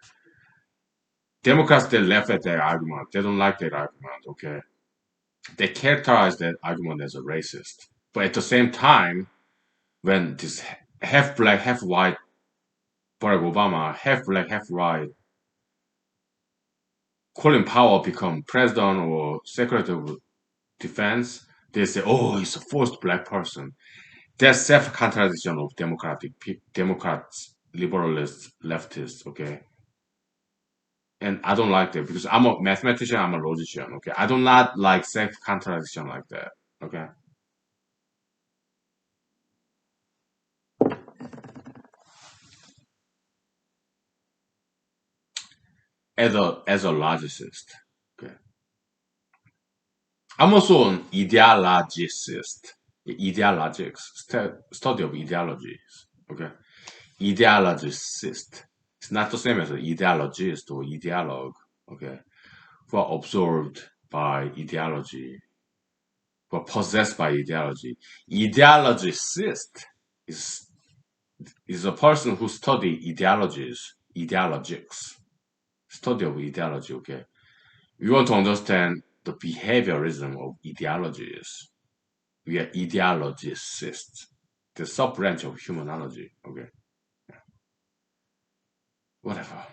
Democrats, they left at that argument. They don't like that argument, okay? They characterize that argument as a racist. But at the same time, when this half black, half white Barack Obama, half black, half white Colin Powell become president or secretary of defense, they say, oh, he's a first black person. That's self-contradiction of Democrats, liberalists, leftists, okay? And I don't like that because I'm a mathematician, I'm a logician, okay? I do not like self-contradiction like that, okay? As a logicist, okay? I'm also an ideologist, ideologics, study of ideologies, okay? Ideologist. It's not the same as an ideologist or ideologue, okay? Who are absorbed by ideology, who are possessed by ideology. Ideologist is is a person who study ideologies, ideologics, study of ideology, okay? We want to understand the behaviorism of ideologies. We are ideologists, the sub branch of humanology, okay? Whatever.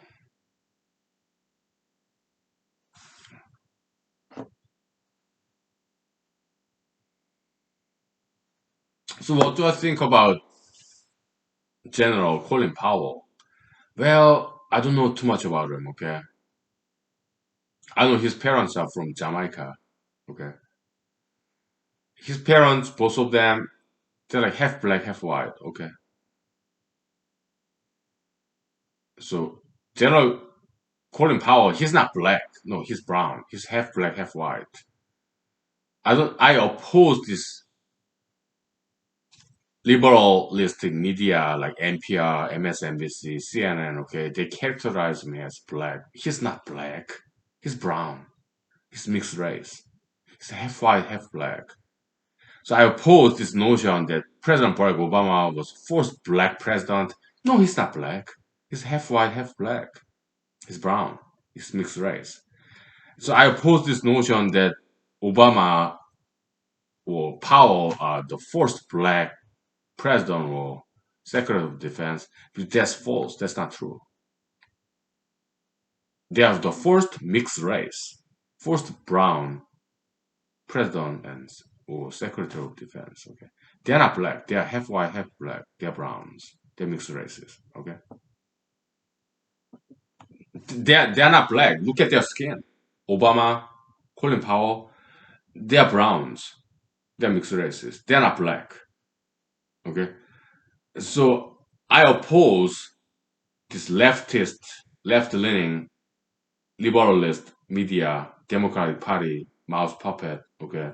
So what do I think about General Colin Powell? Well, I don't know too much about him, okay? I know his parents are from Jamaica, okay? His parents, both of them, they're like half black, half white, okay? So General Colin Powell, he's not black. No, he's brown. He's half black, half white. I oppose this liberalistic media like NPR, MSNBC, CNN, okay? They characterize me as black. He's not black. He's brown. He's mixed race. He's half white, half black. So I oppose this notion that President Barack Obama was first black president. No, he's not black. He's half white, half black. He's brown. He's mixed race. So I oppose this notion that Obama or Powell are the first black president or Secretary of Defense, but that's false. That's not true. They are the first mixed race, first brown president and or Secretary of Defense. Okay, they're not black. They are half white, half black. They're browns. They're mixed races. Okay, they're not black. Look at their skin. Obama, Colin Powell, they're browns. They're mixed races. They're not black. Okay, so I oppose this leftist, left-leaning, liberalist media, Democratic Party mouse puppet. Okay,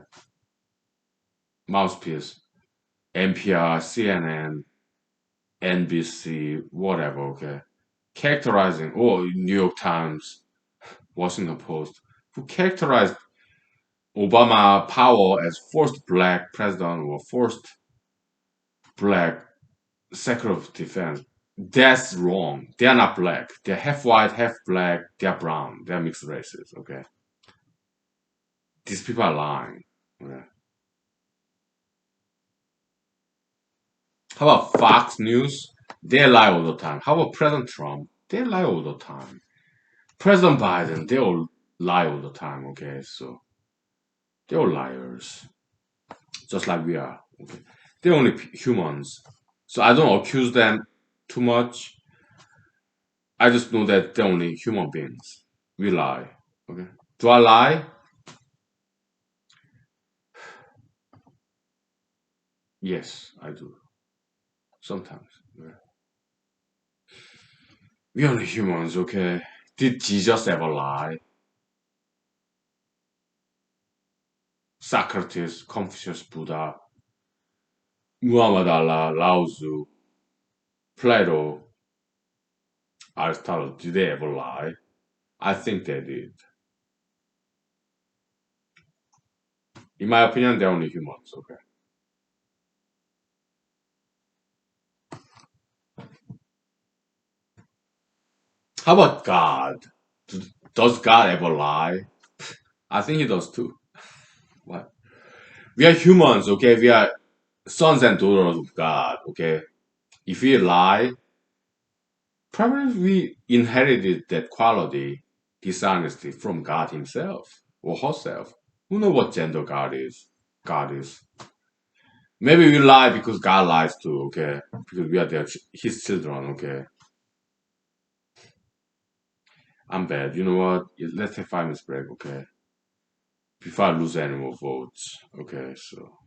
mouthpiece, NPR, CNN, NBC, whatever, okay, characterizing, or New York Times, Washington Post, who characterized Obama Powell as first black president or first black Secretary of Defense. That's wrong. They're not black. They're half white, half black. They're brown. They're mixed races. Okay, these people are lying. Okay. How about Fox News? They lie all the time. How about President Trump? They lie all the time. President Biden, they all lie all the time, okay? So they're all liars, just like we are. Okay? They're only humans. So I don't accuse them too much. I just know that they're only human beings. We lie. Okay. Do I lie? Yes, I do. Sometimes. Yeah. We're only humans, okay? Did Jesus ever lie? Socrates, Confucius, Buddha, Muhammad Allah, Lao Tzu, Plato, Aristotle, did they ever lie? I think they did. In my opinion, they're only humans, okay? How about God? Does God ever lie? I think he does too. What? We are humans, okay? We are sons and daughters of God, okay? If we lie, probably we inherited that quality, dishonesty, from God Himself or herself. Who knows what gender God is? God is. Maybe we lie because God lies too, okay? Because we are His children, okay? I'm bad. You know what? Let's take 5 minutes break, okay? Before I lose any more votes, okay? So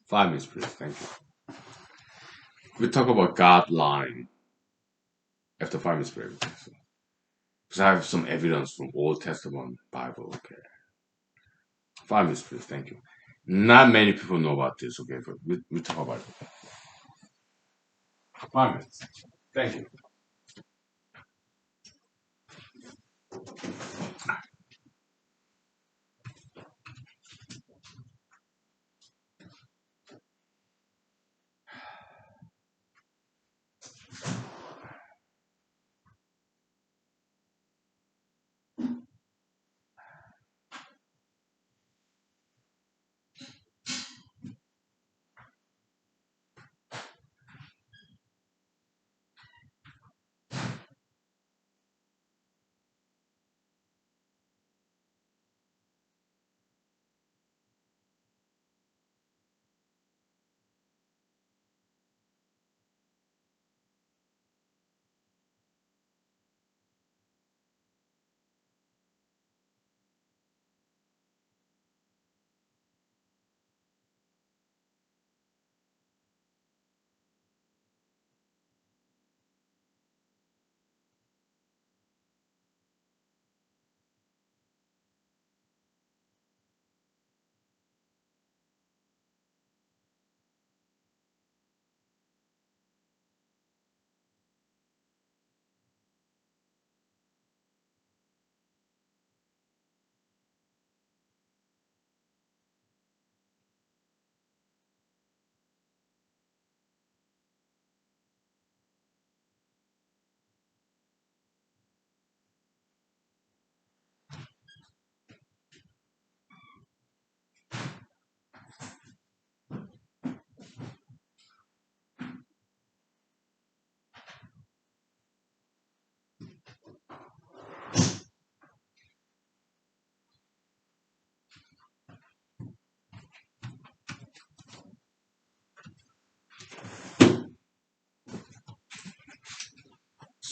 5 minutes, please. Thank you. We talk about God lying after 5 minutes break, okay? So, because I have some evidence from Old Testament Bible, okay? 5 minutes, please. Thank you. Not many people know about this, okay? But we talk about it. 5 minutes. Thank you.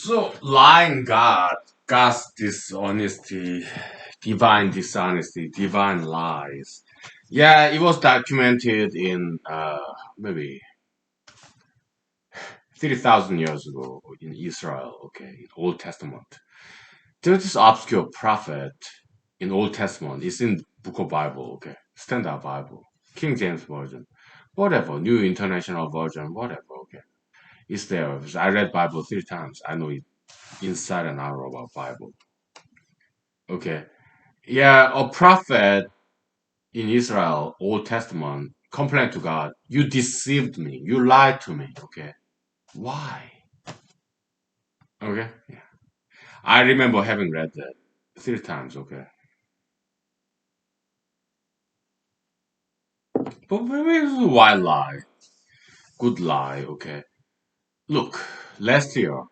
So, lying God, God's dishonesty, divine dishonesty, divine lies. Yeah, it was documented in maybe 3,000 years ago in Israel, okay, in Old Testament. There's this obscure prophet in Old Testament. It's in Book of Bible, okay, Standard Bible, King James Version, whatever, New International Version, whatever, okay. It's there. I read Bible 3 times. I know it inside and out about Bible. Okay. Yeah, a prophet in Israel, Old Testament, complained to God, you deceived me. You lied to me. Okay. Why? Okay. Yeah. I remember having read that 3 times. Okay. But maybe it's a white lie. Good lie. Okay. Look, last year,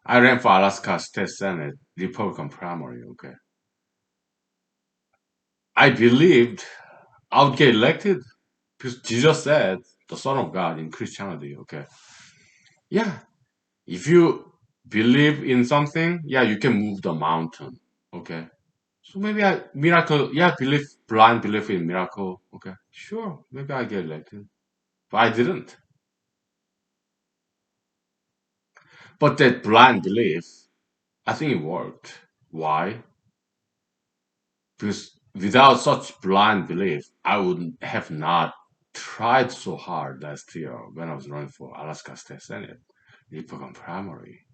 I ran for Alaska State Senate Republican primary. Okay. I believed I would get elected because Jesus said, the Son of God in Christianity. Okay. Yeah. If you believe in something, yeah, you can move the mountain. Okay. So maybe miracle, yeah, blind belief in miracle. Okay. Sure. Maybe I get elected. But I didn't. But that blind belief, I think it worked. Why? Because without such blind belief, I would have not tried so hard last year when I was running for Alaska State Senate, Republican primary.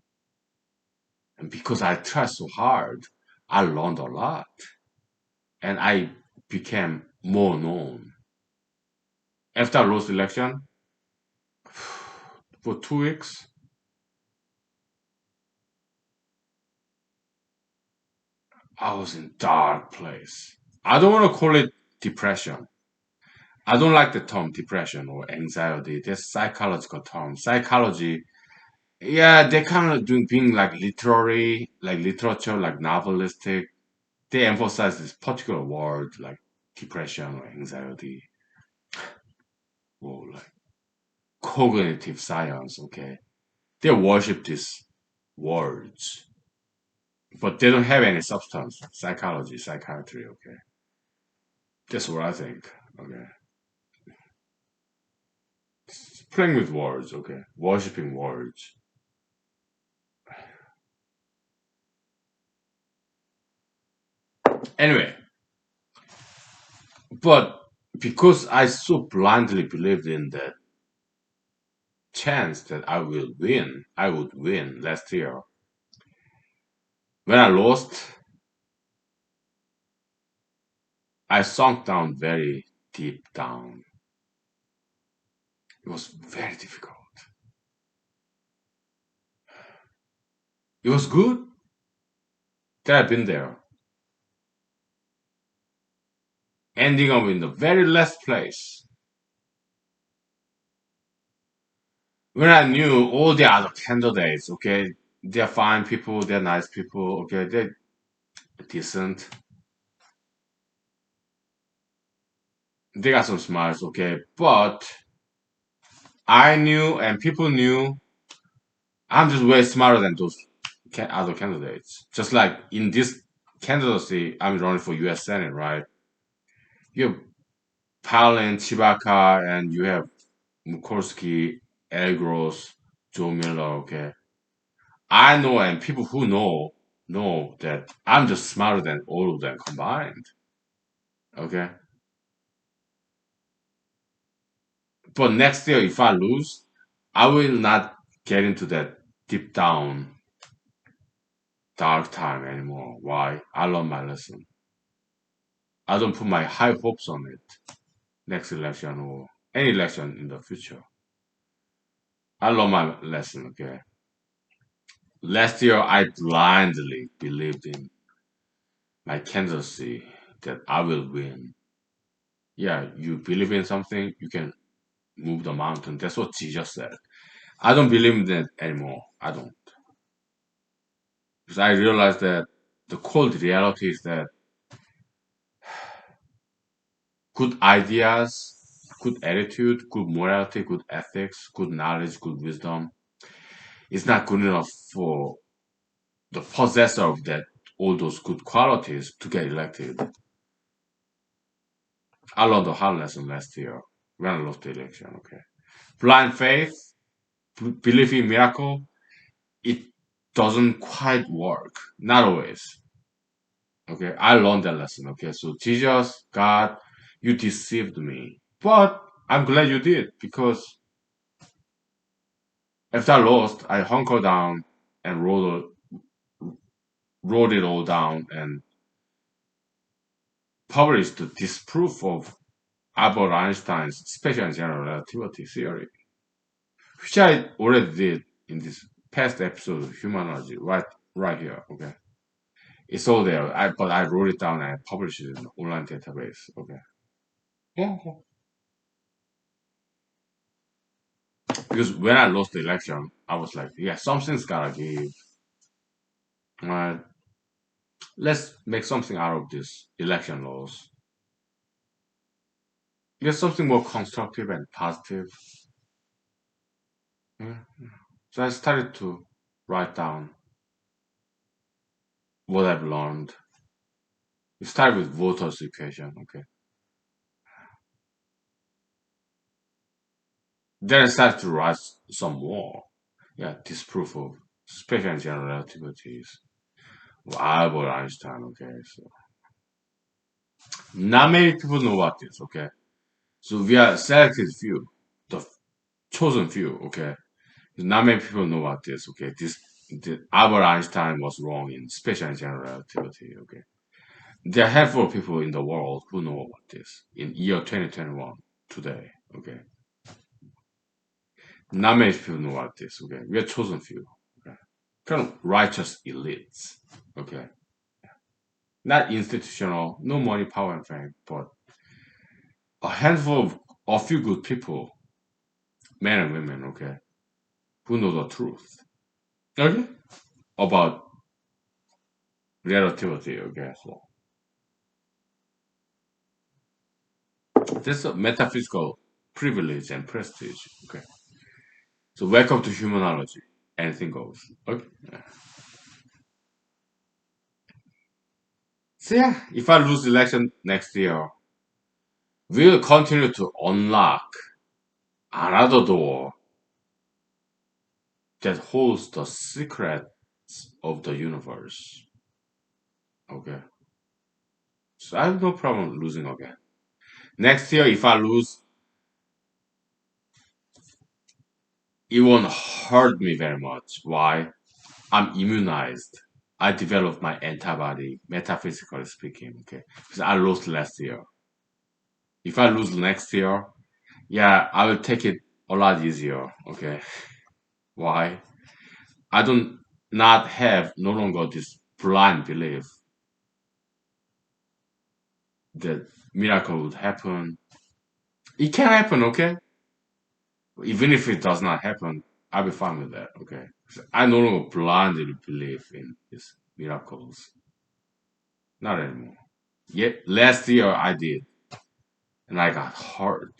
And because I tried so hard, I learned a lot. And I became more known. After I lost election, for 2 weeks, I was in dark place. I don't want to call it depression. I don't like the term depression or anxiety. They're psychological terms. Psychology, yeah, they're kind of doing being like literary, like literature, like novelistic. They emphasize this particular word like depression or anxiety or like cognitive science. Okay, they worship these words, but they don't have any substance. Psychology, psychiatry. Okay, that's what I think. Okay, playing with words. Okay, worshiping words. Anyway, but because I so blindly believed in that chance that I would win last year. When I lost, I sunk down very deep down. It was very difficult. It was good that I've been there, ending up in the very last place. When I knew all the other candidates, okay, they're fine people, they're nice people, okay, they're decent, they got some smiles, okay, but I knew and people knew I'm just way smarter than those other candidates. Just like in this candidacy, I'm running for U.S. Senate, right? You have Palin, Chibaka, and you have Mukorski, Elgros, Joe Miller. Okay, I know, and people who know that I'm just smarter than all of them combined. Okay, but next year, if I lose, I will not get into that deep down dark time anymore. Why? I learned my lesson. I don't put my high hopes on it next election or any election in the future. I learned my lesson, okay? Last year, I blindly believed in my candidacy that I will win. Yeah, you believe in something, you can move the mountain. That's what Jesus said. I don't believe in that anymore. I don't. Because I realized that the cold reality is that good ideas, good attitude, good morality, good ethics, good knowledge, good wisdom is not good enough for the possessor of that all those good qualities to get elected. I learned a hard lesson last year when I lost the election. Okay, blind faith, belief in miracle, it doesn't quite work. Not always. Okay, I learned that lesson. Okay, so Jesus, God, you deceived me, but I'm glad you did because after I lost, I hunkered down and wrote it all down and published the disproof of Albert Einstein's special and general relativity theory, which I already did in this past episode of humanology, right here. Okay, it's all there. But I wrote it down and I published it in an online database. Okay, yeah, yeah. Because when I lost the election, I was like, yeah, something's gotta give. Right, let's make something out of this election laws. Get something more constructive and positive. Yeah. So I started to write down what I've learned. We start with voters equation. Okay. Then I started to write some more. Yeah, disproof of special and general relativities. Albert Einstein, okay. So not many people know about this, okay. So we are selected few, the chosen few, okay. Not many people know about this, okay. Albert Einstein was wrong in special and general relativity, okay. There are a handful of people in the world who know about this in year 2021 today, okay. Not many people know about this, okay. We are chosen few, okay. Kind of righteous elites, okay. Not institutional, no money, power, and fame, but a handful of a few good people, men and women, okay, who know the truth, okay, about relativity, okay. So this is a metaphysical privilege and prestige, okay. So welcome to humanology. Anything goes, okay. So yeah, if I lose election next year, we'll continue to unlock another door that holds the secrets of the universe. Okay. So I have no problem losing again. Next year, if I lose, it won't hurt me very much. Why? I'm immunized. I developed my antibody, metaphysically speaking. Okay. Because I lost last year. If I lose next year, yeah, I will take it a lot easier. Okay. Why? I don't not have no longer this blind belief that miracle would happen. It can happen, okay? Even if it does not happen, I'll be fine with that, okay? So I no longer blindly believe in these miracles. Not anymore. Yet last year I did, and I got hurt.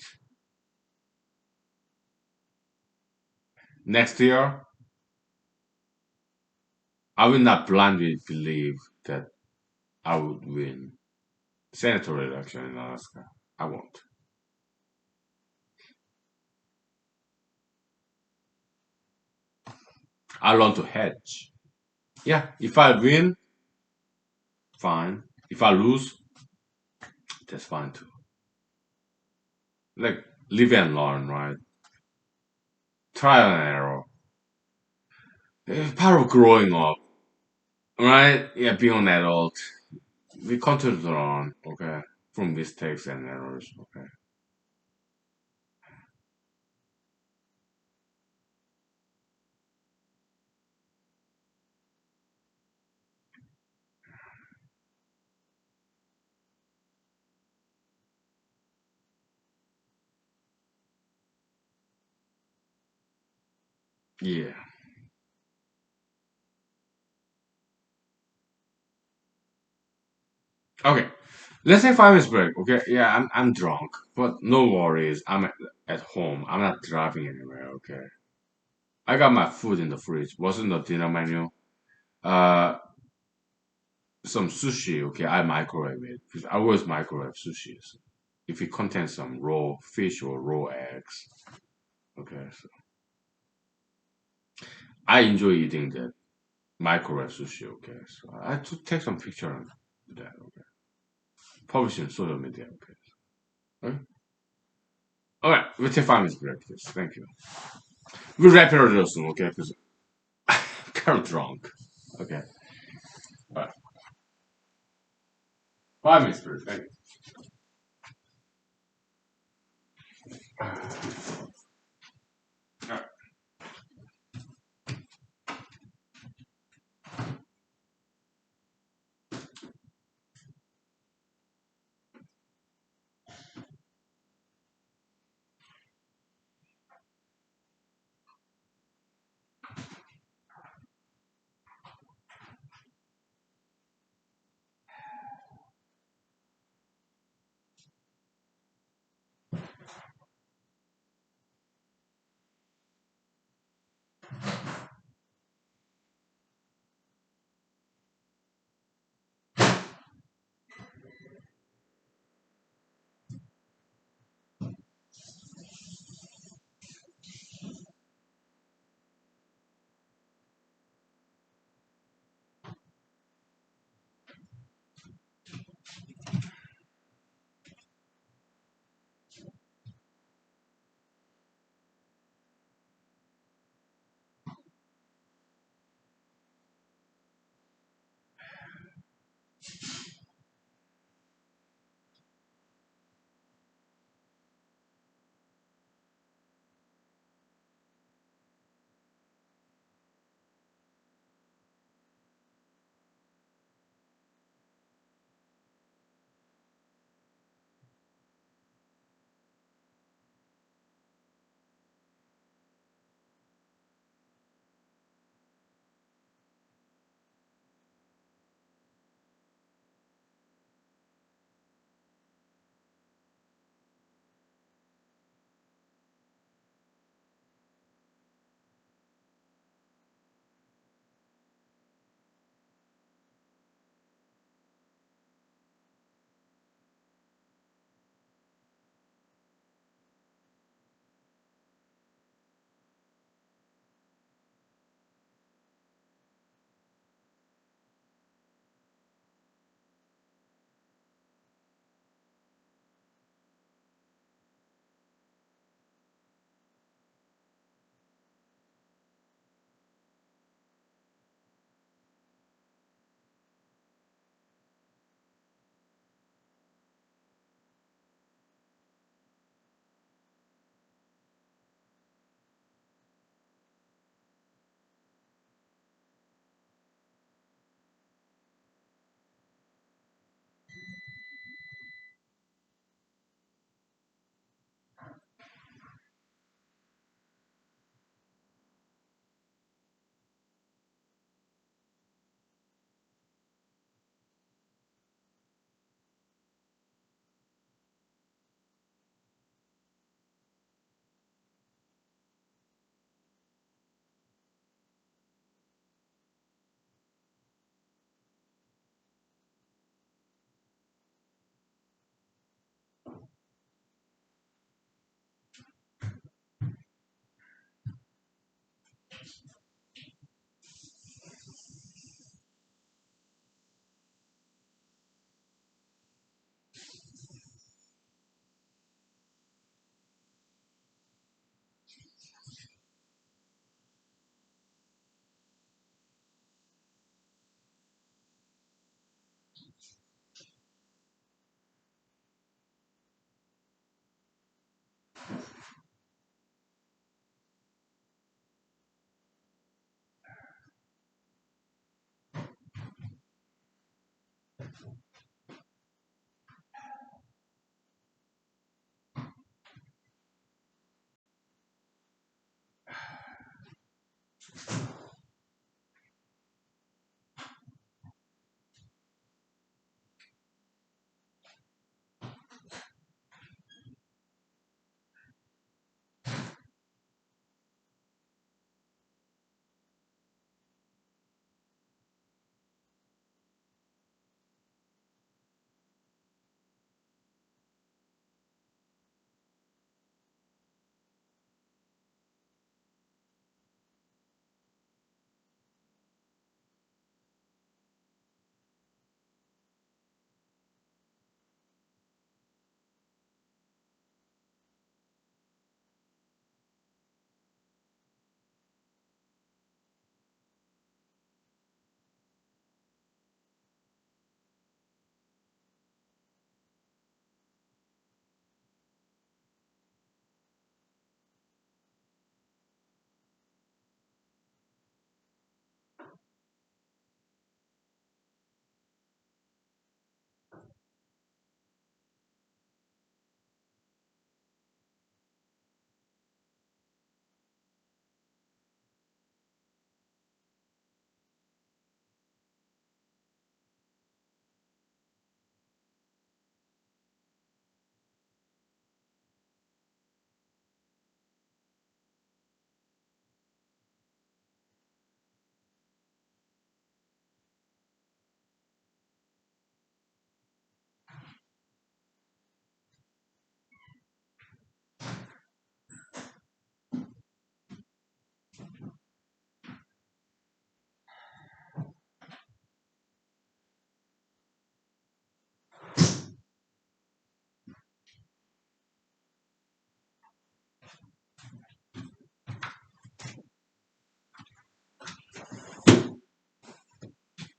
Next year, I will not blindly believe that I would win senator election in Alaska. I won't. I learn to hedge. Yeah, if I win, fine. If I lose, that's fine too. Like live and learn, right? Trial and error. It's part of growing up, right? Yeah, being an adult, we continue to learn, okay, from mistakes and errors, okay. Yeah. Okay. Let's say 5 minutes break, okay? Yeah, I'm drunk, but no worries. I'm at home. I'm not driving anywhere, okay? I got my food in the fridge. Wasn't the dinner menu? Uh, some sushi, okay? I microwave it because I always microwave sushi. So if it contains some raw fish or raw eggs, okay? So I enjoy eating that microwave sushi, okay? So I had to take some picture of that, okay? Publish in social media, okay? Okay? Alright, we'll take 5 minutes break, please. Thank you. We'll wrap it up real soon, okay? Because I'm kind of drunk. Okay. Alright. 5 minutes break. Thank you.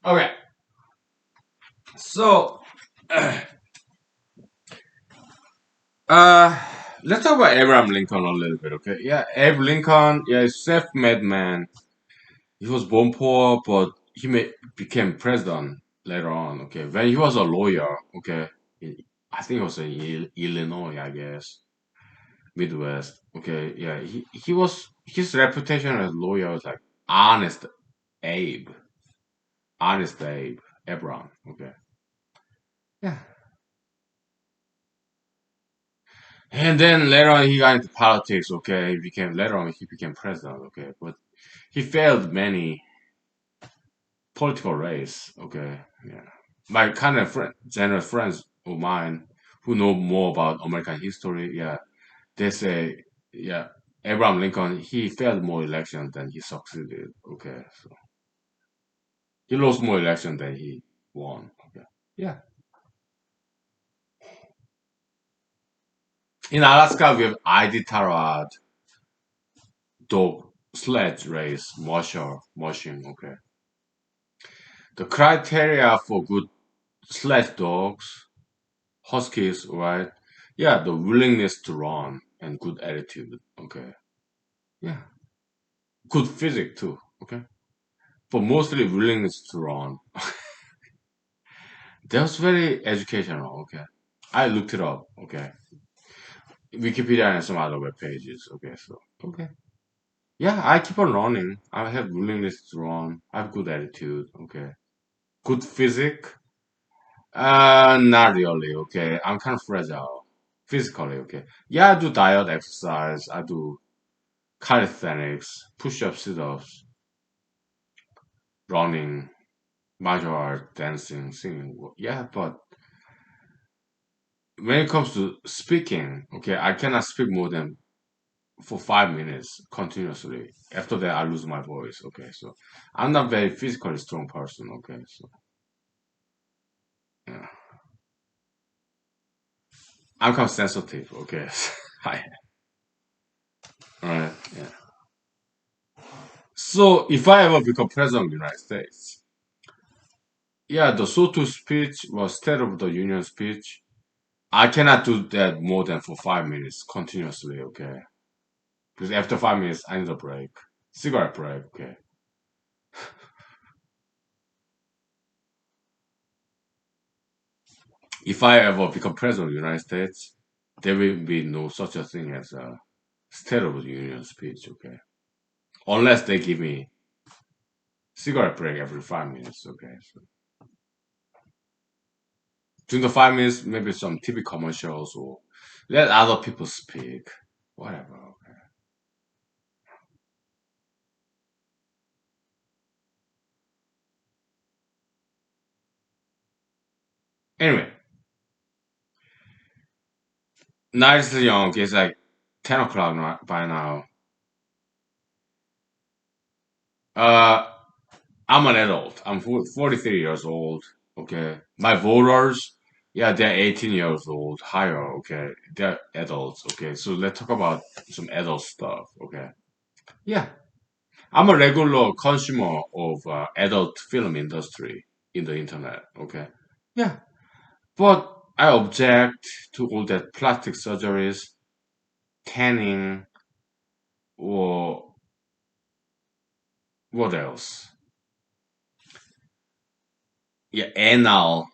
Okay, so uh, let's talk about Abraham Lincoln a little bit. Okay, yeah, Abe Lincoln, yeah, is self-made man. He was born poor, but became president later on. Okay, when he was a lawyer. Okay, I think it was in Illinois, I guess, Midwest. Okay, yeah, he was his reputation as lawyer was like honest Abe, honest Abe, Abraham. Okay, yeah, and then later on he got into politics. Okay, he became president. Okay, but he failed many political race. Okay, yeah. My kind of generous friends of mine who know more about American history, yeah, they say, yeah, Abraham Lincoln, he failed more elections than he succeeded. Okay, so he lost more elections than he won. Okay, yeah. In Alaska, we have Iditarod dog sledge race, mushing. Okay, the criteria for good sledge dogs, huskies, right? Yeah, the willingness to run and good attitude. Okay, yeah, good physique too. Okay, but mostly willingness to run. That was very educational. Okay, I looked it up. Okay, Wikipedia and some other web pages. Okay, so okay, yeah, I keep on running. I have willingness to run. I have good attitude. Okay, good physique. Not really. Okay, I'm kind of fragile physically. Okay, yeah, I do diet exercise. I do calisthenics, push-ups, sit-ups, running, martial art, dancing, singing. Yeah, but when it comes to speaking, okay, I cannot speak more than for 5 minutes continuously. After that, I lose my voice. Okay, so I'm not very physically strong person. Okay, so yeah, I'm kind of sensitive. Okay, hi, all right, yeah. So if I ever become president of the United States, yeah, the so-to speech was State of the Union speech. I cannot do that more than for 5 minutes continuously. Okay, because after 5 minutes, I need a break, cigarette break. Okay, If I ever become president of the United States, there will be no such a thing as a State of the Union speech, okay? Unless they give me cigarette break every 5 minutes, okay? So during the 5 minutes, maybe some TV commercials or let other people speak, whatever, okay? Anyway, night is young. It's like 10 o'clock by now. Uh, I'm an adult. I'm 43 years old. Okay. My voters, yeah, they're 18 years old, higher. Okay. They're adults. Okay. So let's talk about some adult stuff. Okay. Yeah. I'm a regular consumer of adult film industry in the internet. Okay. Yeah. But I object to all that plastic surgeries, tanning, or what else? Yeah, anal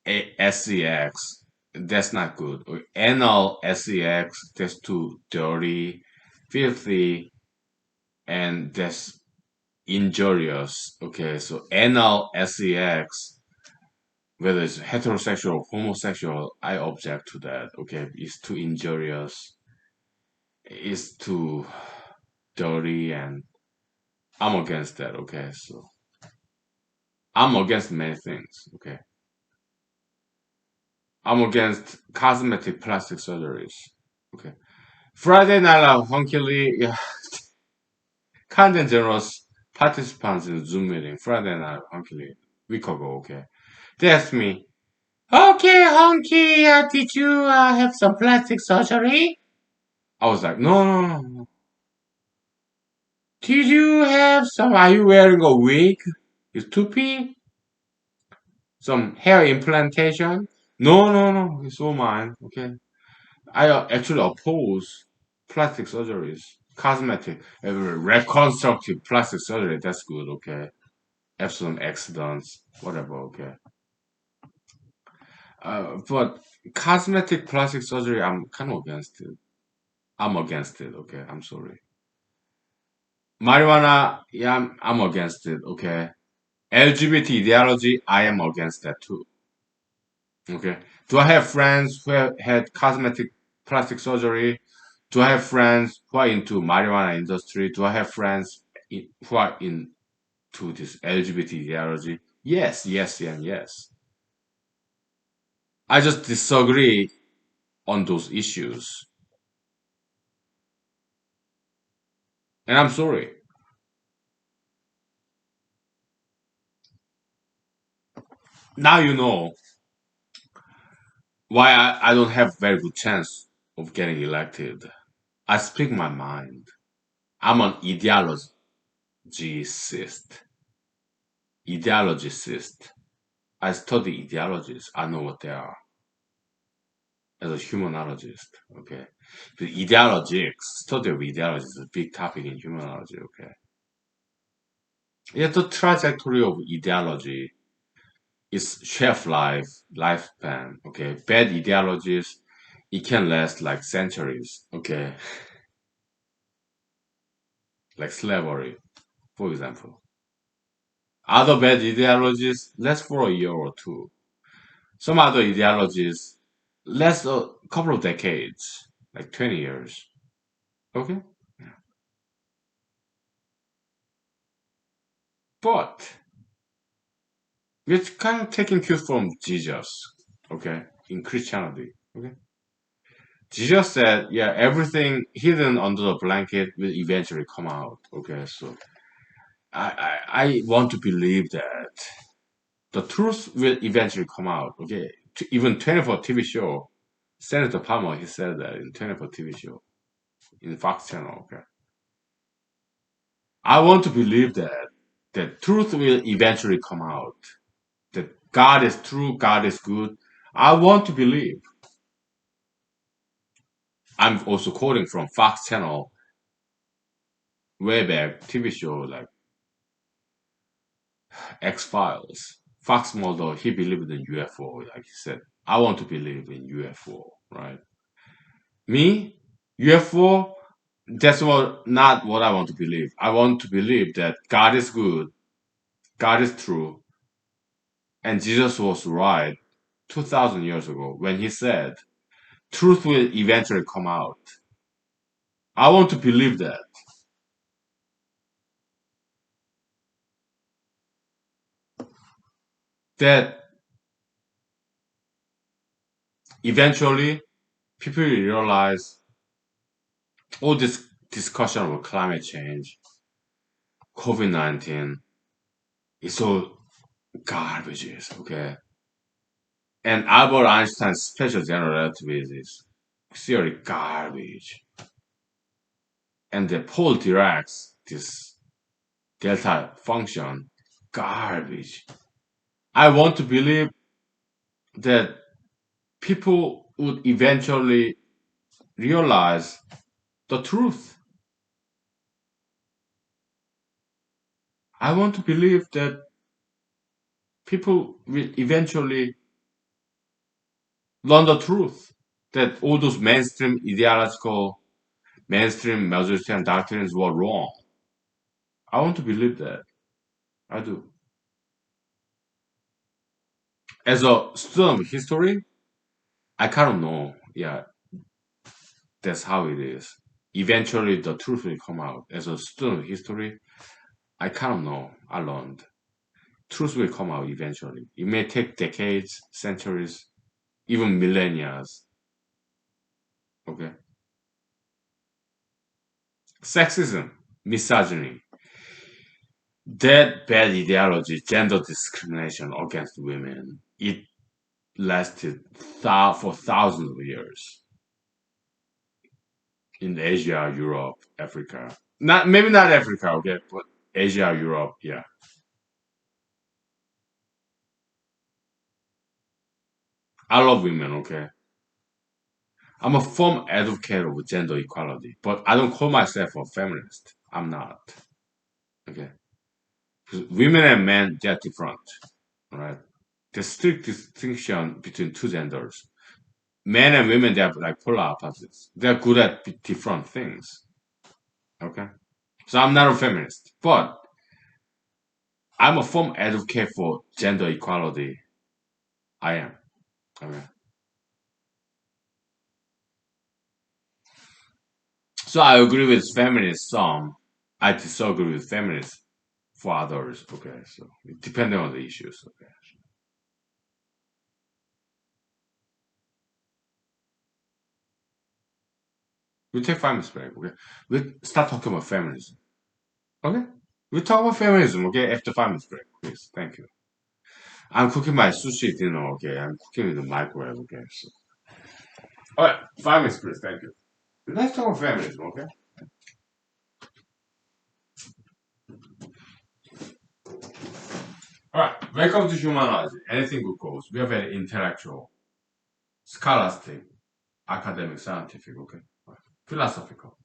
sex. That's not good. Or anal sex. That's too dirty, filthy, and that's injurious. Okay, so anal sex, whether it's heterosexual or homosexual, I object to that. Okay, it's too injurious. It's too dirty, and I'm against that. Okay, so I'm against many things. Okay, I'm against cosmetic plastic surgeries. Okay. Friday Night Live Hunky yeah, kind and generous participants in Zoom meeting. Friday Night Hunky week ago, okay. They asked me, okay, Hunky, did you have some plastic surgery? I was like, no, no, no, no. Did you have some, are you wearing a wig? Is toupee? Some hair implantation? No, no, no, it's all mine, okay. I actually oppose plastic surgeries, cosmetic, reconstructive plastic surgery. That's good, okay. Have some accidents, whatever, okay. But cosmetic plastic surgery, I'm kind of against it. I'm against it, okay. I'm sorry. Marijuana, yeah, I'm against it, okay. LGBT ideology, I am against that too, okay. Do I have friends who have had cosmetic plastic surgery? Do I have friends who are into marijuana industry? Do I have friends who are into this LGBT ideology? Yes, yes, and yes. I just disagree on those issues, and I'm sorry. Now you know why I don't have very good chance of getting elected. I speak my mind. I'm an ideologist. Ideologist. I study ideologies. I know what they are as a humanologist. Okay, the ideologics, study of ideology is a big topic in humanology. Okay, yeah, the trajectory of ideology is shelf life, lifespan. Okay, bad ideologies, it can last like centuries. Okay, like slavery, for example. Other bad ideologies last for a year or two. Some other ideologies last a couple of decades, like 20 years. Okay, but we're kind of taking cues from Jesus. Okay, in Christianity. Okay, Jesus said, yeah, everything hidden under the blanket will eventually come out. Okay, so I want to believe that the truth will eventually come out. Okay, even 24 TV show, Senator Palmer, he said that in 24 TV show in Fox Channel. Okay, I want to believe that the truth will eventually come out. That God is true, God is good. I want to believe. I'm also quoting from Fox Channel way back TV show like X Files. Fox Mulder, he believed in UFO, like he said. I want to believe in UFO, right? Me, UFO, not what I want to believe. I want to believe that God is good, God is true, and Jesus was right 2,000 years ago when he said, truth will eventually come out. I want to believe that eventually people realize all this discussion about climate change, COVID-19, is all garbage, okay? And Albert Einstein's special general relativity is theory garbage. And the Paul Dirac's this delta function garbage. I want to believe that people would eventually realize the truth. I want to believe that people will eventually learn the truth. That all those mainstream ideological, mainstream majoritarian doctrines were wrong. I want to believe that. I do. As a student of history, I kind of know. Yeah, that's how it is. Eventually, the truth will come out. As a student of history, I kind of know. I learned. Truth will come out eventually. It may take decades, centuries, even millennia. Okay. Sexism, misogyny, that bad ideology, gender discrimination against women, it lasted for thousands of years in Asia, Europe, Africa. Not maybe not Africa, okay, but Asia, Europe, yeah. I love women, okay. I'm a firm advocate of gender equality, but I don't call myself a feminist. I'm not. Okay. 'Cause women and men, they're different, right? The strict distinction between two genders. Men and women, they're like polar opposites. They're good at different things. Okay. So I'm not a feminist, but I'm a firm advocate for gender equality. I am. Okay. So I agree with feminists some. I disagree with feminists for others. Okay. So depending on the issues. Okay. We take 5 minutes break. Okay. We start talking about feminism. Okay. We talk about feminism. Okay. After 5 minutes break, please. Thank you. I'm cooking my sushi dinner. Okay. I'm cooking in the microwave. Okay. So. All right. 5 minutes, please. Thank you. Let's talk about feminism. Okay. All right. Welcome to humanology. Anything good goes. We are very intellectual, scholastic, academic, scientific. Okay. Philosophical.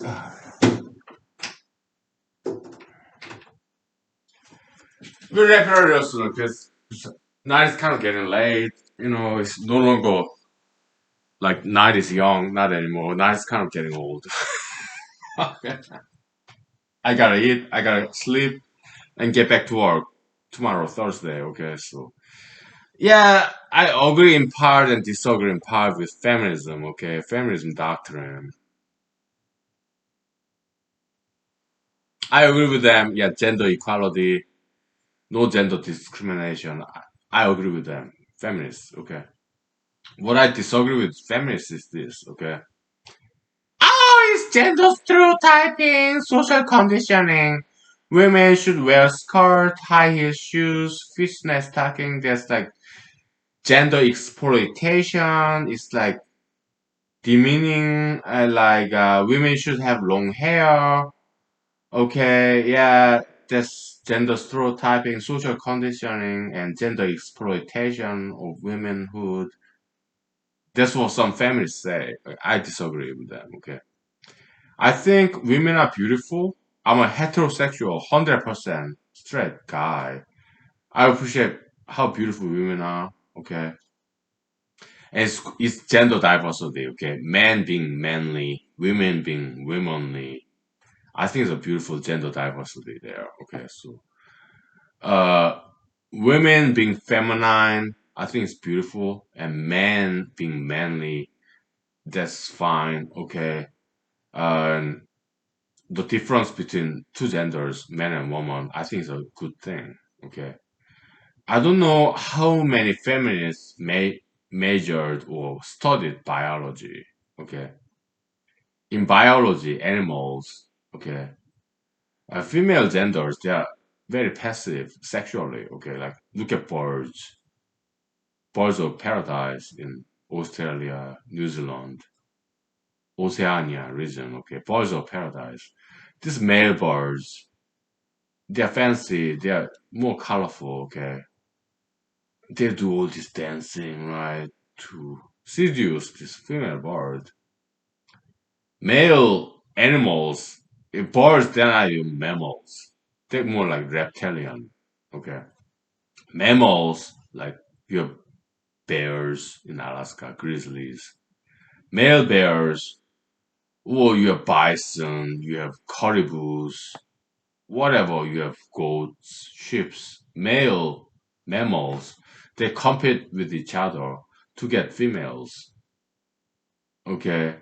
We wrap it up real soon because night is kind of getting late. It's no longer like night is young, not anymore. Night is kind of getting old. I gotta eat, I gotta sleep, and get back to work tomorrow, Thursday. Okay, so yeah, I agree in part and disagree in part with feminism. Okay, feminism doctrine. I agree with them. Yeah, gender equality, no gender discrimination. I agree with them. Feminists. Okay. What I disagree with feminists is this. Okay. Oh, it's gender stereotyping, social conditioning. Women should wear skirt, high heel shoes, fishnet stocking. That's like gender exploitation. It's like demeaning. Women should have long hair. Okay, yeah, that's gender stereotyping, social conditioning, and gender exploitation of womanhood. That's what some feminists say. I disagree with them. Okay. I think women are beautiful. I'm a heterosexual, 100% straight guy. I appreciate how beautiful women are. Okay. And it's gender diversity. Okay. Men being manly, women being womanly. I think it's a beautiful gender diversity there. Okay. So, uh, women being feminine, I think it's beautiful. And men being manly, that's fine. Okay. And the difference between two genders, man and woman, I think is a good thing. Okay. I don't know how many feminists measured or studied biology. Okay. In biology, animals, okay, female genders, they are very passive sexually. Okay. Like, look at birds, birds of paradise in Australia, New Zealand, Oceania region. Okay. Birds of paradise. These male birds, they're fancy, they're more colorful, okay? They do all this dancing, right, to seduce this female bird. Male animals, birds, they're not even mammals. They're more like reptilian, okay? Mammals, like you have bears in Alaska, grizzlies. Male bears, or you have bison, you have caribous, whatever, you have goats, sheep, male mammals, they compete with each other to get females. Okay.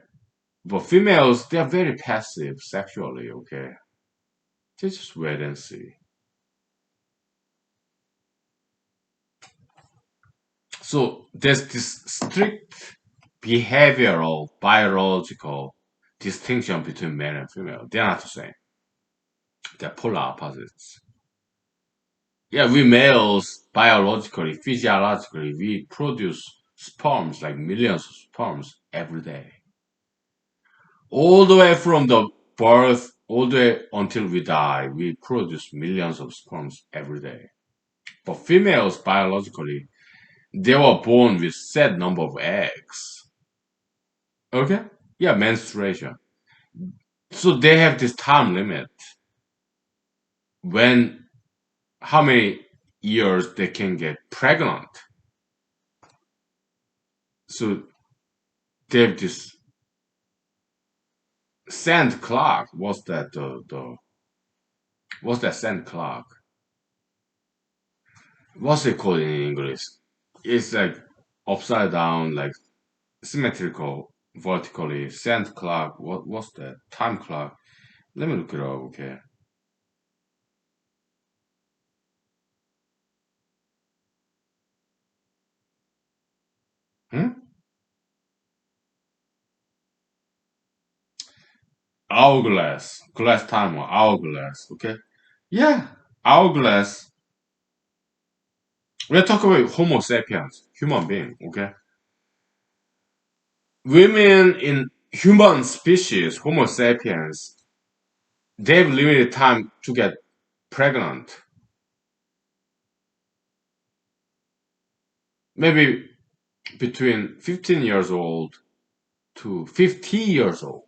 But females, they are very passive sexually. Okay. They just wait and see. So there's this strict behavioral, biological distinction between male and female. They're not the same. They're polar opposites. Yeah, we males, biologically, physiologically, we produce sperms, like millions of sperms every day. All the way from the birth, all the way until we die, we produce millions of sperms every day. But females, biologically, they were born with set number of eggs. Okay? Yeah, menstruation. So they have this time limit when how many years they can get pregnant. So they have this sand clock. What's that sand clock? What's it called in English? It's like upside down, like symmetrical, vertically. Sand clock. What's that? Time clock. Let me look it up. Okay. Hmm? Hourglass. Glass timer. Hourglass. Okay. Yeah. Hourglass. We're talking about Homo sapiens, human being. Okay. Women in human species, Homo sapiens, they have limited time to get pregnant. Maybe between 15 years old to 50 years old.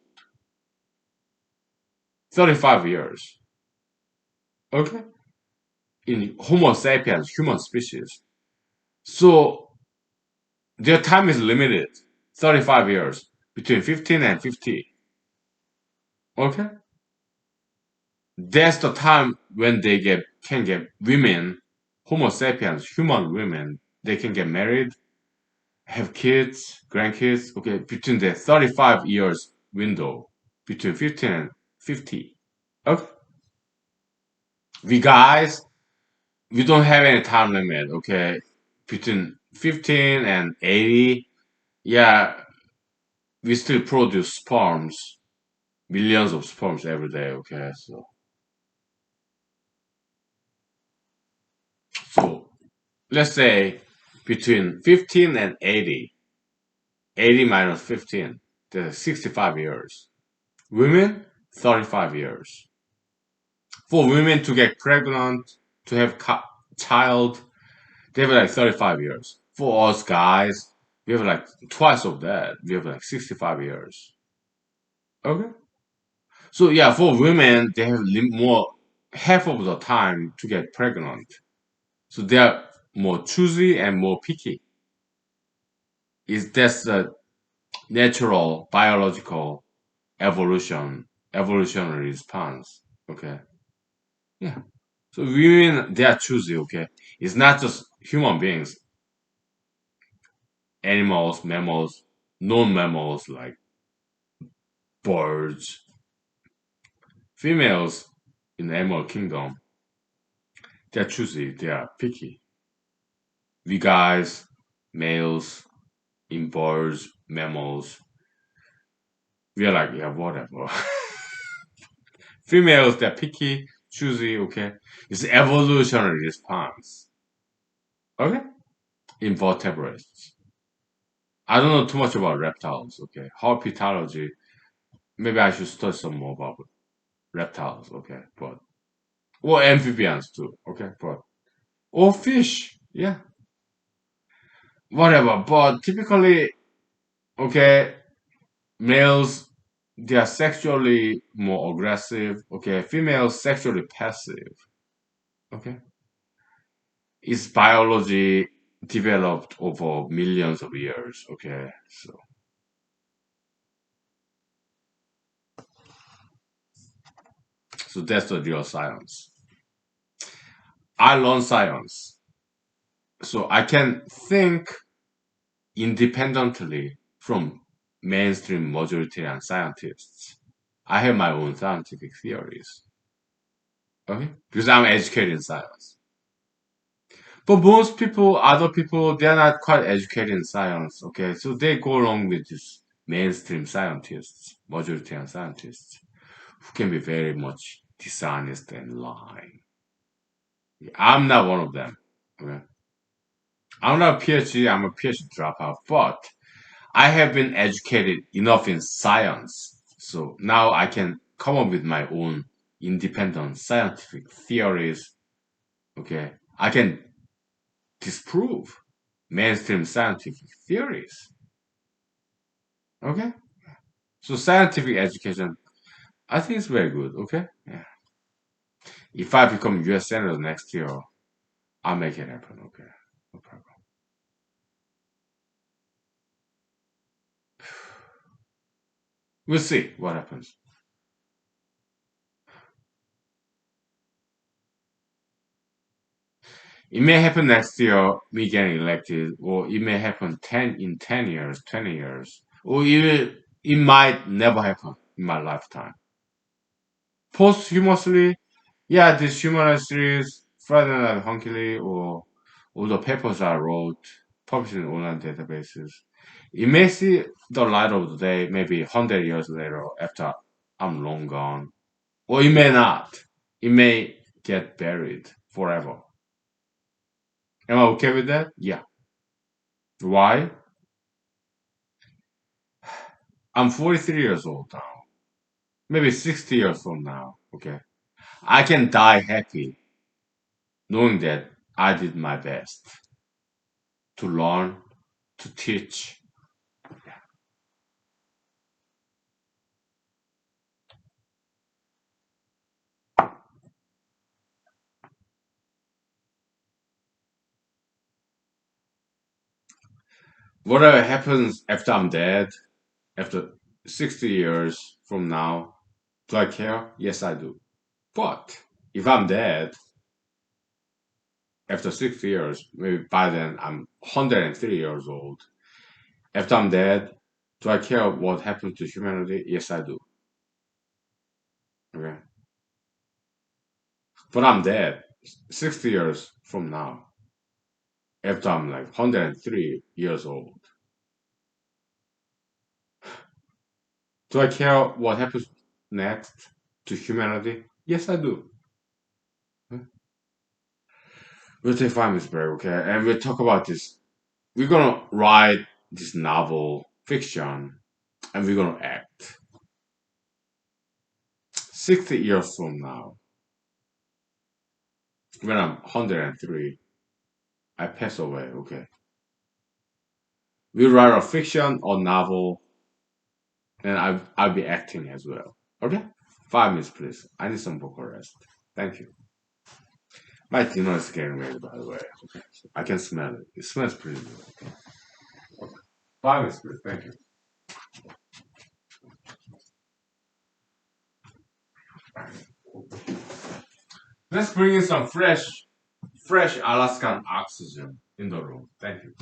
35 years. Okay? In Homo sapiens, human species. So their time is limited. 35 years. Between 15 and 50. Okay? That's the time when they can get women, Homo sapiens, human women, they can get married, have kids, grandkids, okay, between the 35 years window, between 15 and 50. Okay. We guys, we don't have any time limit, okay? Between 15 and 80, yeah, we still produce sperms, millions of sperms every day, okay? So let's say between 15 and 80, 80 minus 15, that's 65 years. Women, 35 years. For women to get pregnant, to have child, they have like 35 years. For us guys, we have like twice of that. We have like 65 years. Okay? So yeah, for women, they have more, half of the time to get pregnant. So they are more choosy and more picky. Is that's the natural biological evolutionary response. Okay. Yeah. So women, they are choosy. Okay. It's not just human beings, animals, mammals, non-mammals like birds, females in the animal kingdom. They are choosy. They are picky. We guys, males in birds, mammals, we are like, yeah, whatever. Females, they're picky, choosy, okay? It's evolutionary response. Okay? Invertebrates. I don't know too much about reptiles, okay? Herpetology. Maybe I should study some more about reptiles, okay? But or amphibians too, okay? But or fish, yeah. Whatever. But typically, okay, males they are sexually more aggressive, okay? Females sexually passive, okay? It's biology developed over millions of years, okay? So that's the real science. I learn science. So I can think independently from mainstream majoritarian scientists. I have my own scientific theories. Okay? Because I'm educated in science. But most people, other people, they're not quite educated in science. Okay? So they go along with these mainstream scientists, majoritarian scientists, who can be very much dishonest and lying. I'm not one of them. Okay? I'm not a PhD, I'm a PhD dropout, but I have been educated enough in science. So now I can come up with my own independent scientific theories. Okay. I can disprove mainstream scientific theories. Okay. So scientific education, I think it's very good. Okay. Yeah. If I become US Senator next year, I'll make it happen. Okay. No problem. We'll see what happens. It may happen next year, me getting elected, or it may happen 10 years, 20 years, or even it might never happen in my lifetime. Posthumously, yeah, this humanist series, Friday Night Hunky, or all the papers I wrote, published in online databases, it may see the light of the day maybe 100 years later after I'm long gone, or it may not. It may get buried forever. Am I okay with that? Yeah. Why? I'm 43 years old now. Maybe 60 years from now. Okay. I can die happy knowing that I did my best to learn, to teach. Whatever happens after I'm dead, after 60 years from now, do I care? Yes, I do. But if I'm dead after 60 years, maybe by then I'm 103 years old. After I'm dead, do I care what happened to humanity? Yes, I do. Okay. But I'm dead 60 years from now, after I'm like 103 years old. Do I care what happens next to humanity? Yes, I do. We'll take 5 minutes break, okay? And we'll talk about this. We're gonna write this novel fiction and we're gonna act. 60 years from now, when I'm 103, I pass away, okay? We'll write a fiction or novel and I'll be acting as well. Okay? 5 minutes, please. I need some vocal rest. Thank you. My dinner is getting ready, by the way. Okay. I can smell it. It smells pretty good. Okay. 5 minutes, please. Thank you. Let's bring in some fresh Alaskan oxygen in the room. Thank you.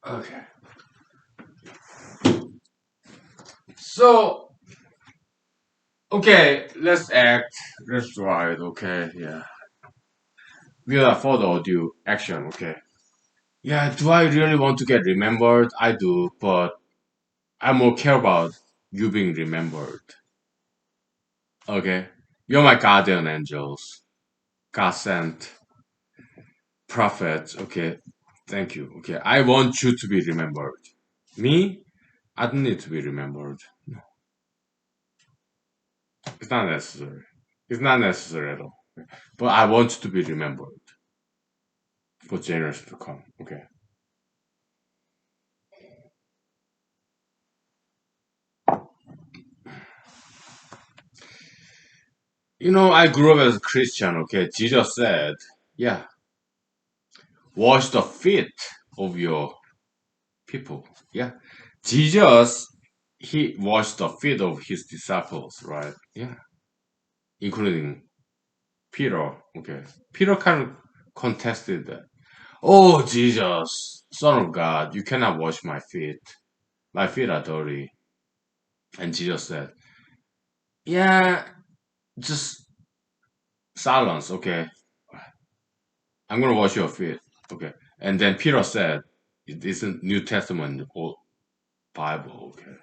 Okay. So, okay, let's act. Let's try it. Okay, yeah. Without further ado, action. Okay. Yeah, do I really want to get remembered? I do, but I more care about you being remembered. Okay? You're my guardian angels. God sent prophets. Okay? Thank you. Okay? I want you to be remembered. Me? I don't need to be remembered. It's not necessary. It's not necessary at all. But I want to be remembered for generations to come. Okay? You know, I grew up as a Christian. Okay? Jesus said, yeah, wash the feet of your people. Yeah. Jesus, he washed the feet of his disciples, right? Yeah. Including Peter. Okay. Peter kind of contested that. Oh, Jesus, Son of God, you cannot wash my feet. My feet are dirty. And Jesus said, yeah, just silence. Okay. I'm going to wash your feet. Okay. And then Peter said, it isn't New Testament, Old Bible. Okay.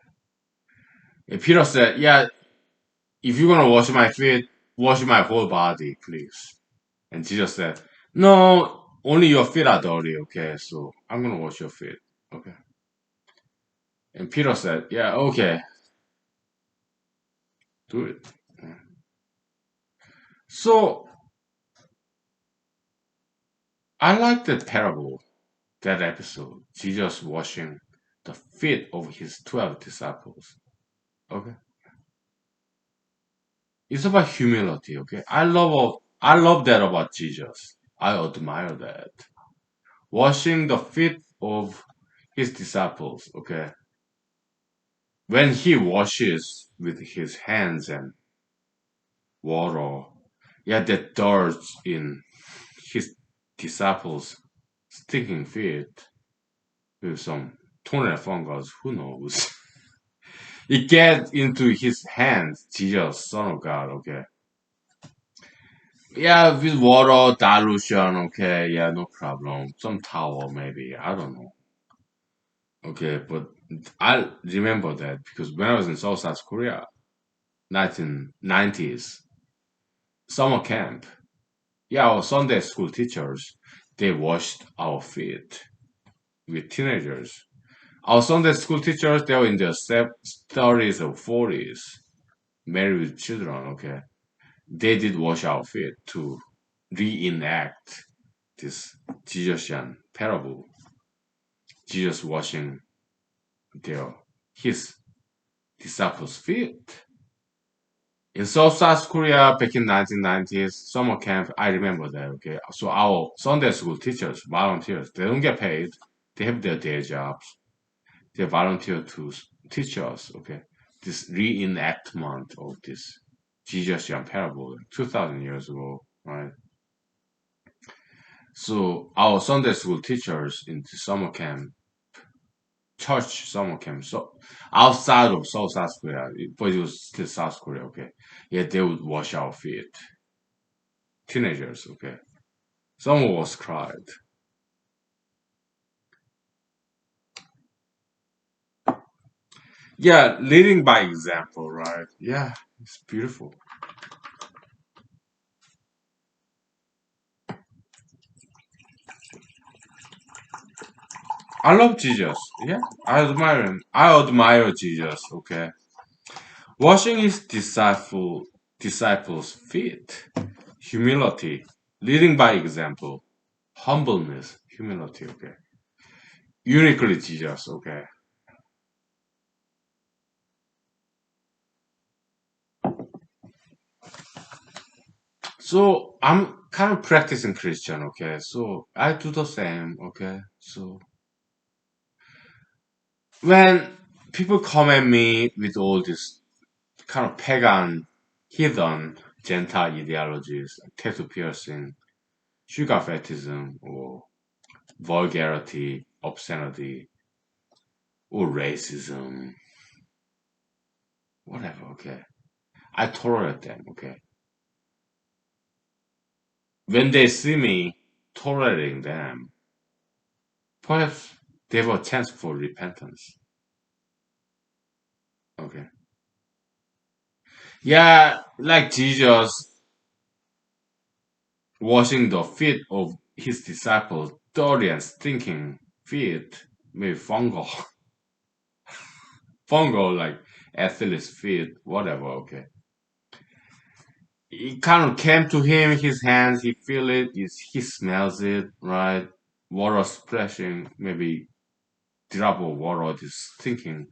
And Peter said, yeah, if you're gonna wash my feet, wash my whole body, please. And Jesus said, no, only your feet are dirty, okay? So I'm gonna wash your feet, okay? And Peter said, yeah, okay, do it. So I like that parable, that episode, Jesus washing the feet of his 12 disciples, okay? It's about humility, okay? I love that about Jesus. I admire that. Washing the feet of his disciples, okay? When he washes with his hands and water, yeah, that dirt in his disciples' stinking feet with some toenail fungus, who knows? It gets into his hands, Jesus, Son of God, okay? Yeah, with water, dilution, okay, yeah, no problem. Some towel, maybe, I don't know. Okay, but I remember that because when I was in South Korea, 1990s, summer camp, yeah, our Sunday school teachers, they washed our feet with teenagers. Our Sunday school teachers, they were in their 30s or 40s, married with children, okay? They did wash our feet to reenact this Jesusian parable. Jesus washing their his disciples' feet. In South Korea back in 1990s, summer camp, I remember that, okay? So our Sunday school teachers, volunteers, they don't get paid. They have their day jobs. They volunteer to teach us, okay? This reenactment of this Jesus parable 2,000 years ago, right? So our Sunday school teachers in the summer camp, church summer camp, so outside of South Korea, but it was still South Korea, okay? Yeah, they would wash our feet. Teenagers, okay? Some of us cried. Yeah, leading by example, right? Yeah, it's beautiful. I love Jesus. Yeah, I admire him. I admire Jesus, okay? Washing his disciples' feet. Humility. Leading by example. Humbleness. Humility, okay? Uniquely Jesus, okay? So I'm kind of practicing Christian, okay? So I do the same, okay? So when people come at me with all this kind of pagan, heathen, Gentile ideologies, like tattoo piercing, sugar fetishism, or vulgarity, obscenity, or racism, whatever, okay? I tolerate them, okay? When they see me tolerating them, perhaps they have a chance for repentance, okay? Yeah, like Jesus washing the feet of his disciples, dirty and stinking feet, maybe fungal, fungal like athlete's feet, whatever, okay? It kind of came to him, his hands, he feel it, he smells it, right? Water splashing, maybe drop of water is thinking.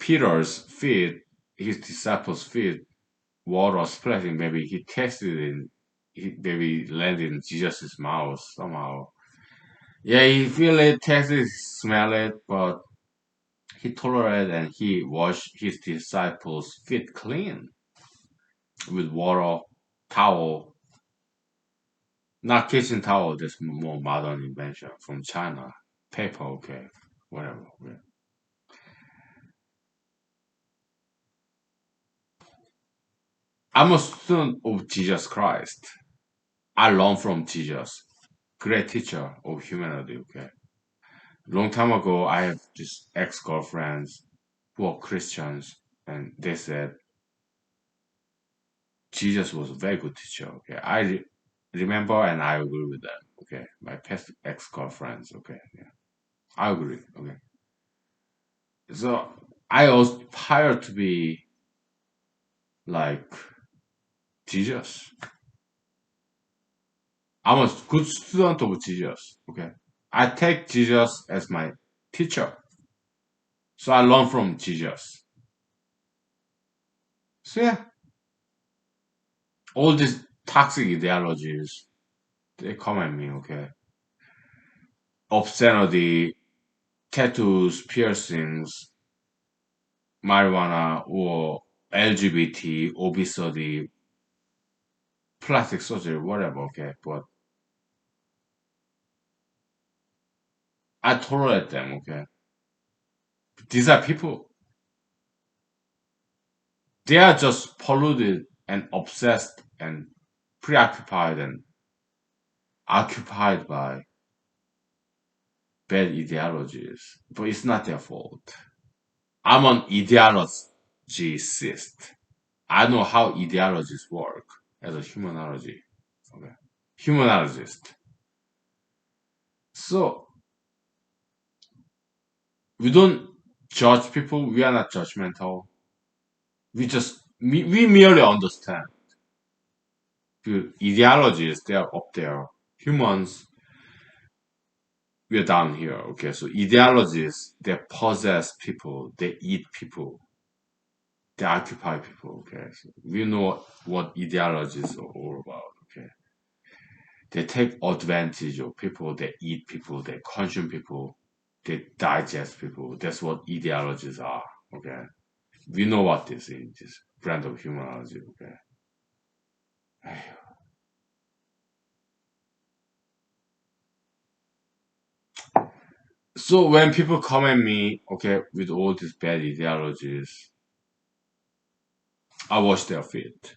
Peter's feet, his disciples' feet, water splashing, maybe he tasted it, he maybe landed in Jesus' mouth somehow. Yeah, he feel it, taste it, smell it, but he tolerated and he washed his disciples' feet clean with water, towel, not kitchen towel, this more modern invention from China. Paper, okay, whatever. Yeah. I'm a student of Jesus Christ. I learned from Jesus, great teacher of humanity, okay. Long time ago, I have just ex-girlfriends who are Christians, and they said Jesus was a very good teacher, okay. Remember and I agree with them, okay. My past ex-girlfriends, okay, yeah. I agree, okay. So I aspire to be like Jesus. I'm a good student of Jesus. Okay. I take Jesus as my teacher. So I learn from Jesus. So yeah, all these toxic ideologies, they come at me, okay. Obscenity, tattoos, piercings, marijuana, or LGBT, obesity, plastic surgery, whatever, okay. But I tolerate them, okay. These are people. They are just polluted and obsessed and preoccupied and occupied by bad ideologies, but it's not their fault. I'm an ideologist. I know how ideologies work as a humanology. Okay. Humanologist. So we don't judge people, we are not judgmental. We merely understand. The ideologies, they are up there. Humans, we are down here. Okay, so ideologies, they possess people, they eat people, they occupy people. Okay, so we know what ideologies are all about. Okay, they take advantage of people, they eat people, they consume people, they digest people. That's what ideologies are. Okay, we know what this is. This brand of humanology. Okay. So when people come at me, okay, with all these bad ideologies, I wash their feet.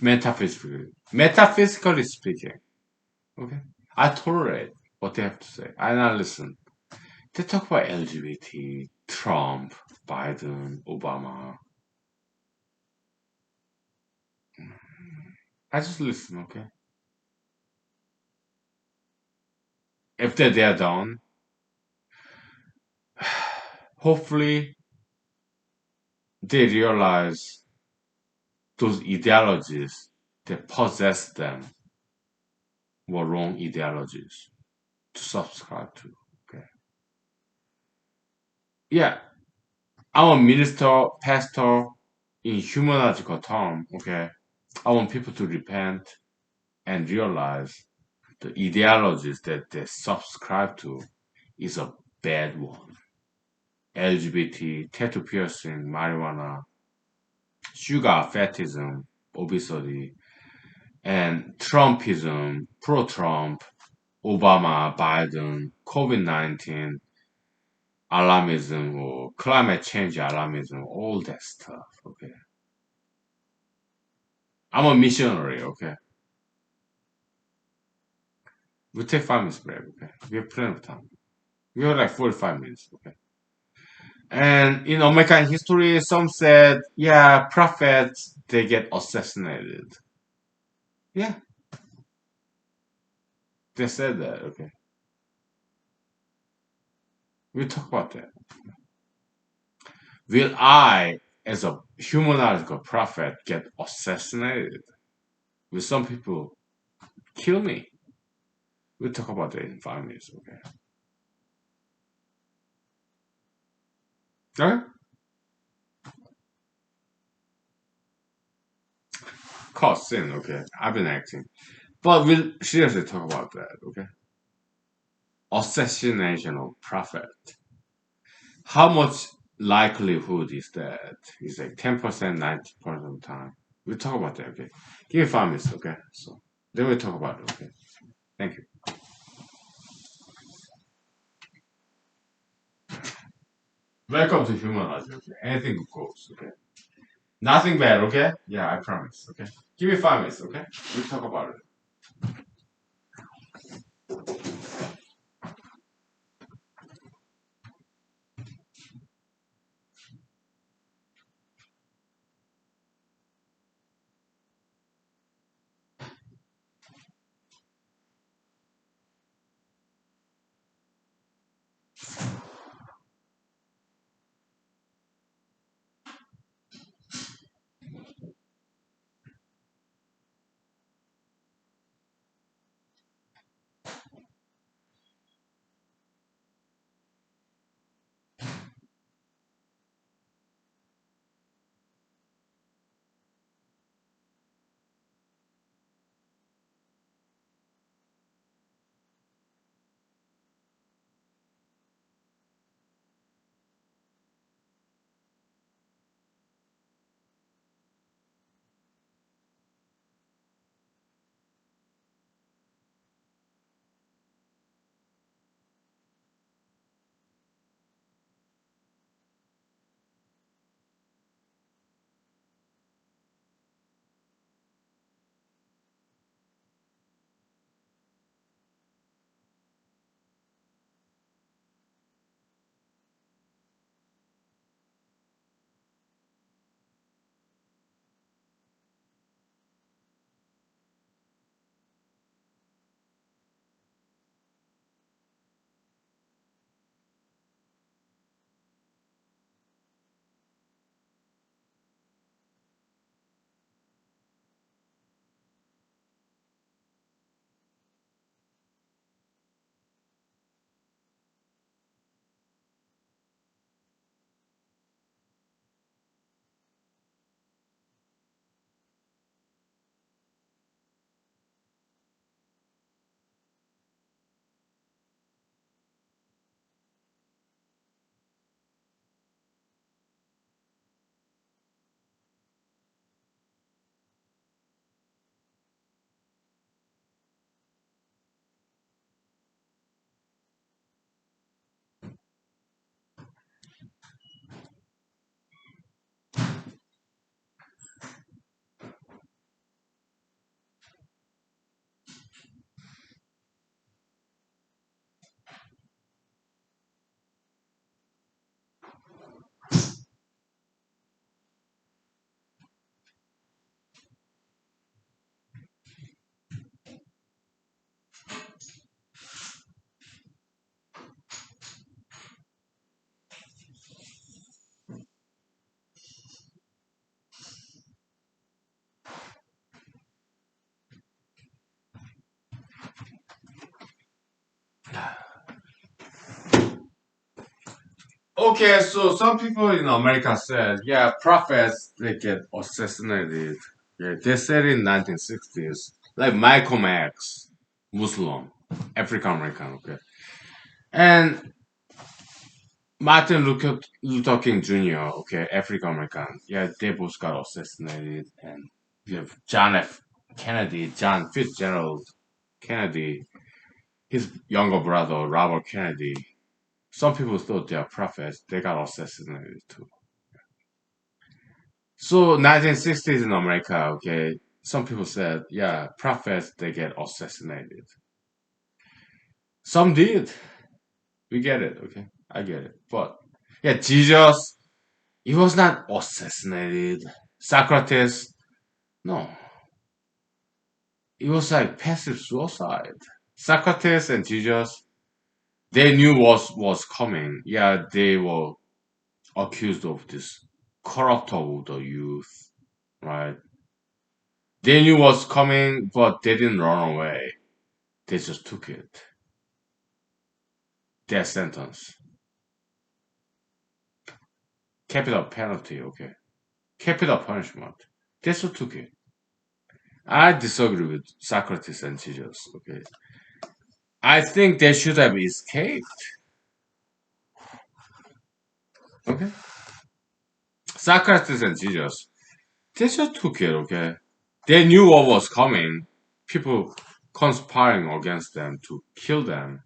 Metaphysically speaking, okay, I tolerate what they have to say. I not listen. They talk about LGBT, Trump, Biden, Obama. I just listen, okay. If they're done, hopefully they realize those ideologies that possess them were wrong ideologies to subscribe to. Okay. Yeah, I'm a minister, pastor in humanological term. Okay, I want people to repent and realize the ideologies that they subscribe to is a bad one. LGBT, tattoo piercing, marijuana, sugar fatism, obesity, and Trumpism, pro Trump, Obama, Biden, COVID 19, alarmism or climate change alarmism, all that stuff. Okay. I'm a missionary. Okay. We'll take 5 minutes break. Okay. We have plenty of time. We have like 45 minutes. Okay. And in American history, some said, yeah, prophets, they get assassinated. Yeah, they said that. Okay. We'll talk about that. Will I, as a humanological prophet, get assassinated? Will some people kill me? We'll talk about that in 5 minutes. Okay. Okay. Cause sin. Okay. I've been acting. But we'll seriously talk about that. Okay. Assassination of prophet. How much likelihood is that? It's like 10%, 90% of the time. We'll talk about that, okay? Give me 5 minutes, okay? So then we'll talk about it, okay? Thank you. Welcome to humanology, okay? Anything goes, okay? Nothing bad, okay? Yeah, I promise, okay? Give me 5 minutes, okay? We'll talk about it. Okay, so some people in America said, yeah, prophets, they get assassinated. Yeah, they said in 1960s, like Malcolm X, Muslim, African American, okay? And Martin Luther King Jr., okay, African American, yeah, they both got assassinated. And you have John F. Kennedy, John Fitzgerald Kennedy, his younger brother, Robert Kennedy, Some people thought they are prophets. They got assassinated too. So 1960s in America, okay, some people said, yeah, prophets, they get assassinated. Some did. We get it, okay? I get it. But yeah, Jesus, he was not assassinated. Socrates, no. It was like passive suicide. Socrates and Jesus, they knew what was coming. Yeah, they were accused of this corrupt of the youth, right? They knew what's coming, but they didn't run away. They just took it. Death sentence. Capital penalty, okay. Capital punishment. They just took it. I disagree with Socrates and Jesus, okay. I think they should have escaped. Okay. Socrates and Jesus, they just took it, okay. They knew what was coming. People conspiring against them to kill them,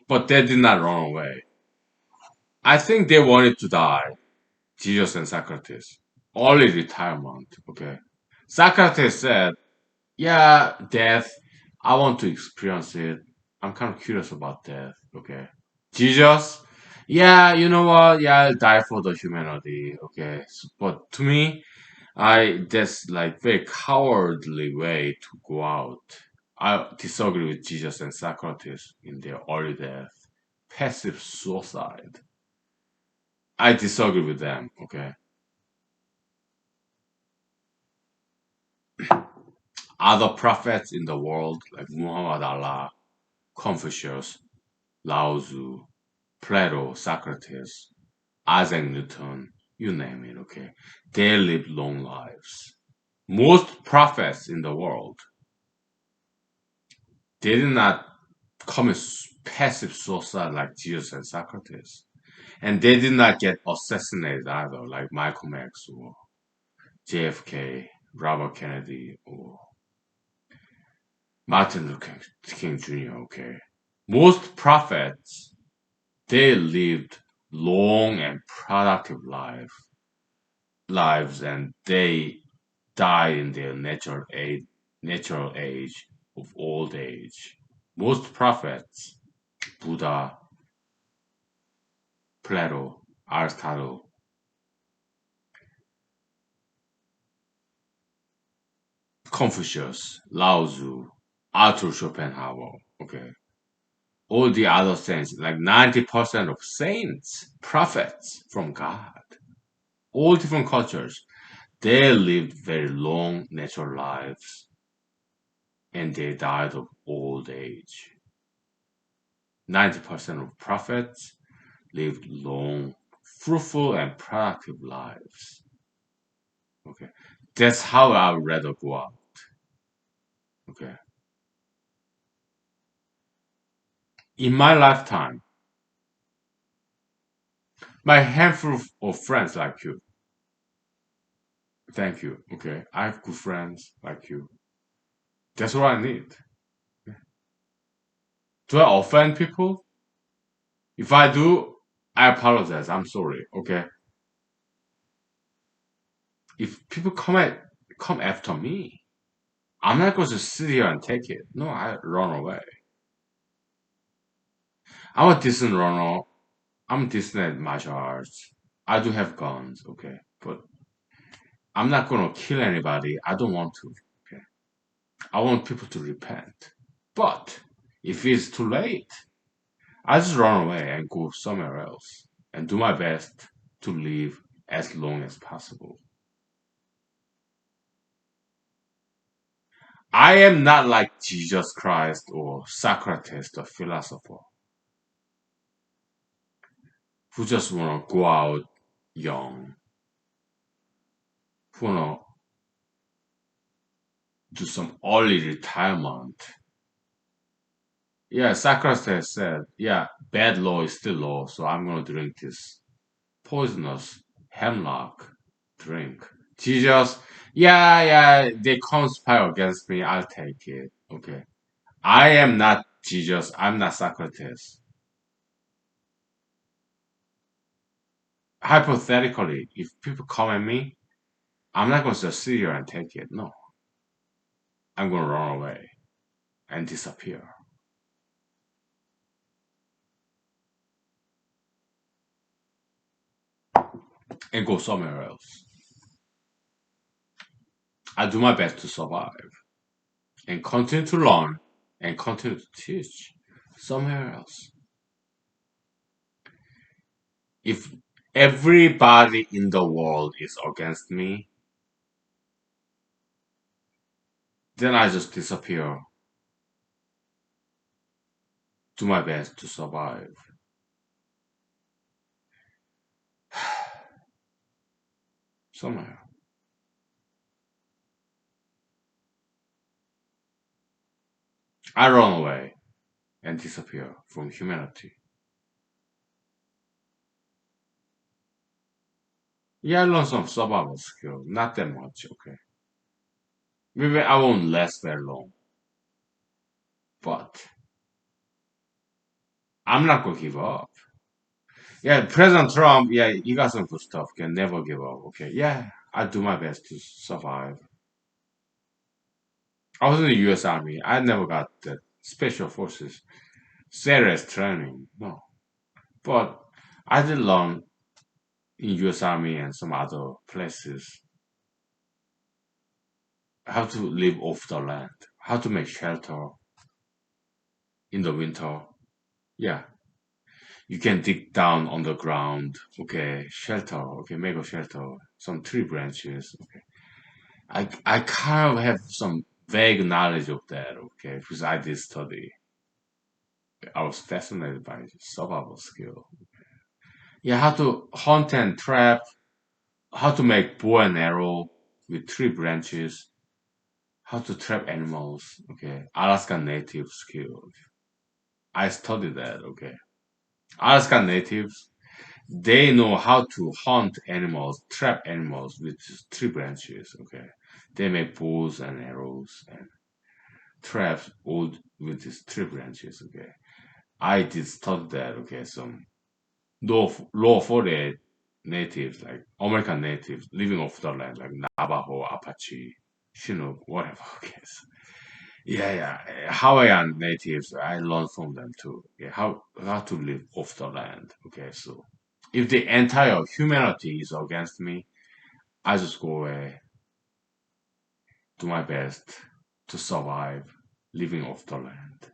but they did not run away. I think they wanted to die. Jesus and Socrates. Early retirement, okay. Socrates said, yeah, death, I want to experience it. I'm kind of curious about death, okay. Jesus, yeah, you know what? Yeah, I'll die for the humanity, okay. But to me, that's like very cowardly way to go out. I disagree with Jesus and Socrates in their early death. Passive suicide. I disagree with them, okay. Other prophets in the world like Muhammad Allah, Confucius, Lao Tzu, Plato, Socrates, Isaac Newton, you name it, okay? They lived long lives. Most prophets in the world, they did not commit passive suicide like Jesus and Socrates. And they did not get assassinated either, like Malcolm X or JFK, Robert Kennedy, or Martin Luther King Jr., okay? Most prophets, they lived long and productive lives and they died in their natural age of old age. Most prophets, Buddha, Plato, Aristotle, Confucius, Lao Tzu, Arthur Schopenhauer, okay, all the other saints, like 90% of saints, prophets from God, all different cultures, they lived very long natural lives and they died of old age. 90% of prophets lived long, fruitful, and productive lives. Okay. That's how I would rather go out. Okay. In my lifetime, my handful of friends like you. Thank you. Okay. I have good friends like you. That's what I need. Do I offend people? If I do, I apologize. I'm sorry. Okay. If people come after me, I'm not going to sit here and take it. No, I run away. I'm a decent runner. I'm decent at martial arts. I do have guns, okay, but I'm not gonna kill anybody. I don't want to. Okay, I want people to repent. But if it's too late, I just run away and go somewhere else and do my best to live as long as possible. I am not like Jesus Christ or Socrates, the philosopher, who just wanna go out young, who wanna do some early retirement. Yeah, Socrates said, yeah, bad law is still law, so I'm gonna drink this poisonous hemlock drink. Jesus, yeah, they conspire against me, I'll take it. Okay. I am not Jesus, I'm not Socrates. hypothetically, if people come at me, I'm not going to just sit here and take it. No, I'm going to run away and disappear and go somewhere else. I do my best to survive and continue to learn and continue to teach somewhere else. If everybody in the world is against me, then I just disappear, do my best to survive. Somewhere. I run away and disappear from humanity. Yeah, I learned some survival skill, not that much, okay. Maybe I won't last very long, but I'm not gonna give up. Yeah, President Trump, yeah, he got some good stuff. Can never give up, okay. Yeah, I do my best to survive. I was in the U.S. Army. I never got the special forces serious training, no. But I did learn in U.S. Army and some other places how to live off the land, how to make shelter in the winter. Yeah, you can dig down on the ground. Okay, shelter. Okay, make a shelter. Some tree branches. Okay, I kind of have some vague knowledge of that. Okay, because I did study. I was fascinated by survival skill. Yeah, how to hunt and trap. How to make bow and arrow with tree branches. How to trap animals. Okay, Alaska native skill. I studied that. Okay, Alaska natives. They know how to hunt animals, trap animals with tree branches. Okay, they make bows and arrows and traps all with these tree branches. Okay, I did study that. Okay, some low for the natives like American natives living off the land like Navajo, Apache, Chinook, whatever. Okay, so, yeah, yeah, Hawaiian natives. I learned from them too. Yeah, how to live off the land. Okay, so if the entire humanity is against me, I just go away, do my best to survive living off the land,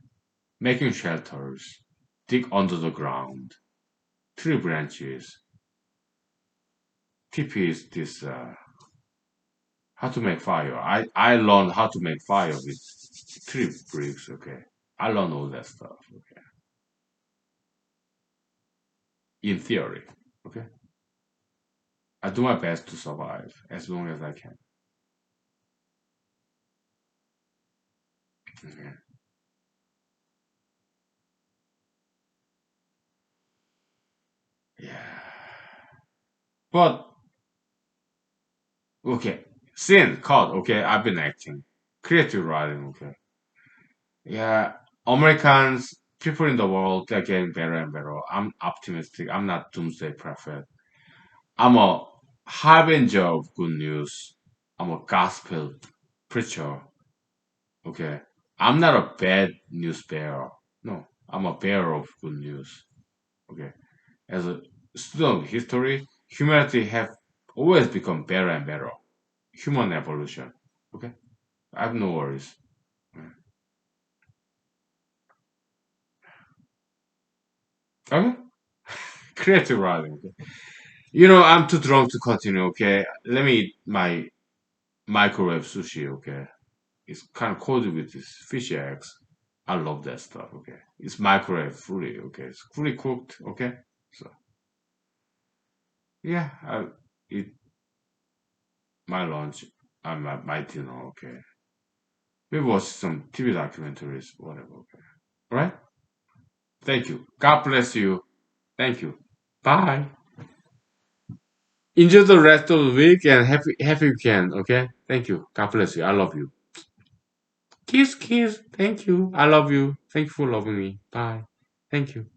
making shelters, dig under the ground, tree branches. TP is this how to make fire. I learned how to make fire with tree bricks. Okay, I learned all that stuff. Okay, in theory. Okay, I do my best to survive as long as I can. Okay. Yeah, but okay, scene, cut. Okay, I've been acting, creative writing. Okay, yeah, Americans, people in the world, they're getting better and better. I'm optimistic. I'm not doomsday prophet. I'm a harbinger of good news. I'm a gospel preacher. Okay, I'm not a bad news bearer. No, I'm a bearer of good news. Okay, as a student of history, humanity have always become better and better. Human evolution. Okay, I have no worries. Okay, creative writing. Okay? I'm too drunk to continue. Okay, let me eat my microwave sushi. Okay, it's kind of coated with this fish eggs. I love that stuff. Okay, it's microwave fully. Okay, it's fully cooked. Okay, so yeah, I eat my lunch and my dinner. Okay, we watch some TV documentaries. Whatever. Okay, all right. Thank you. God bless you. Thank you. Bye. Enjoy the rest of the week and happy weekend. Okay. Thank you. God bless you. I love you. Kiss, kiss. Thank you. I love you. Thank you for loving me. Bye. Thank you.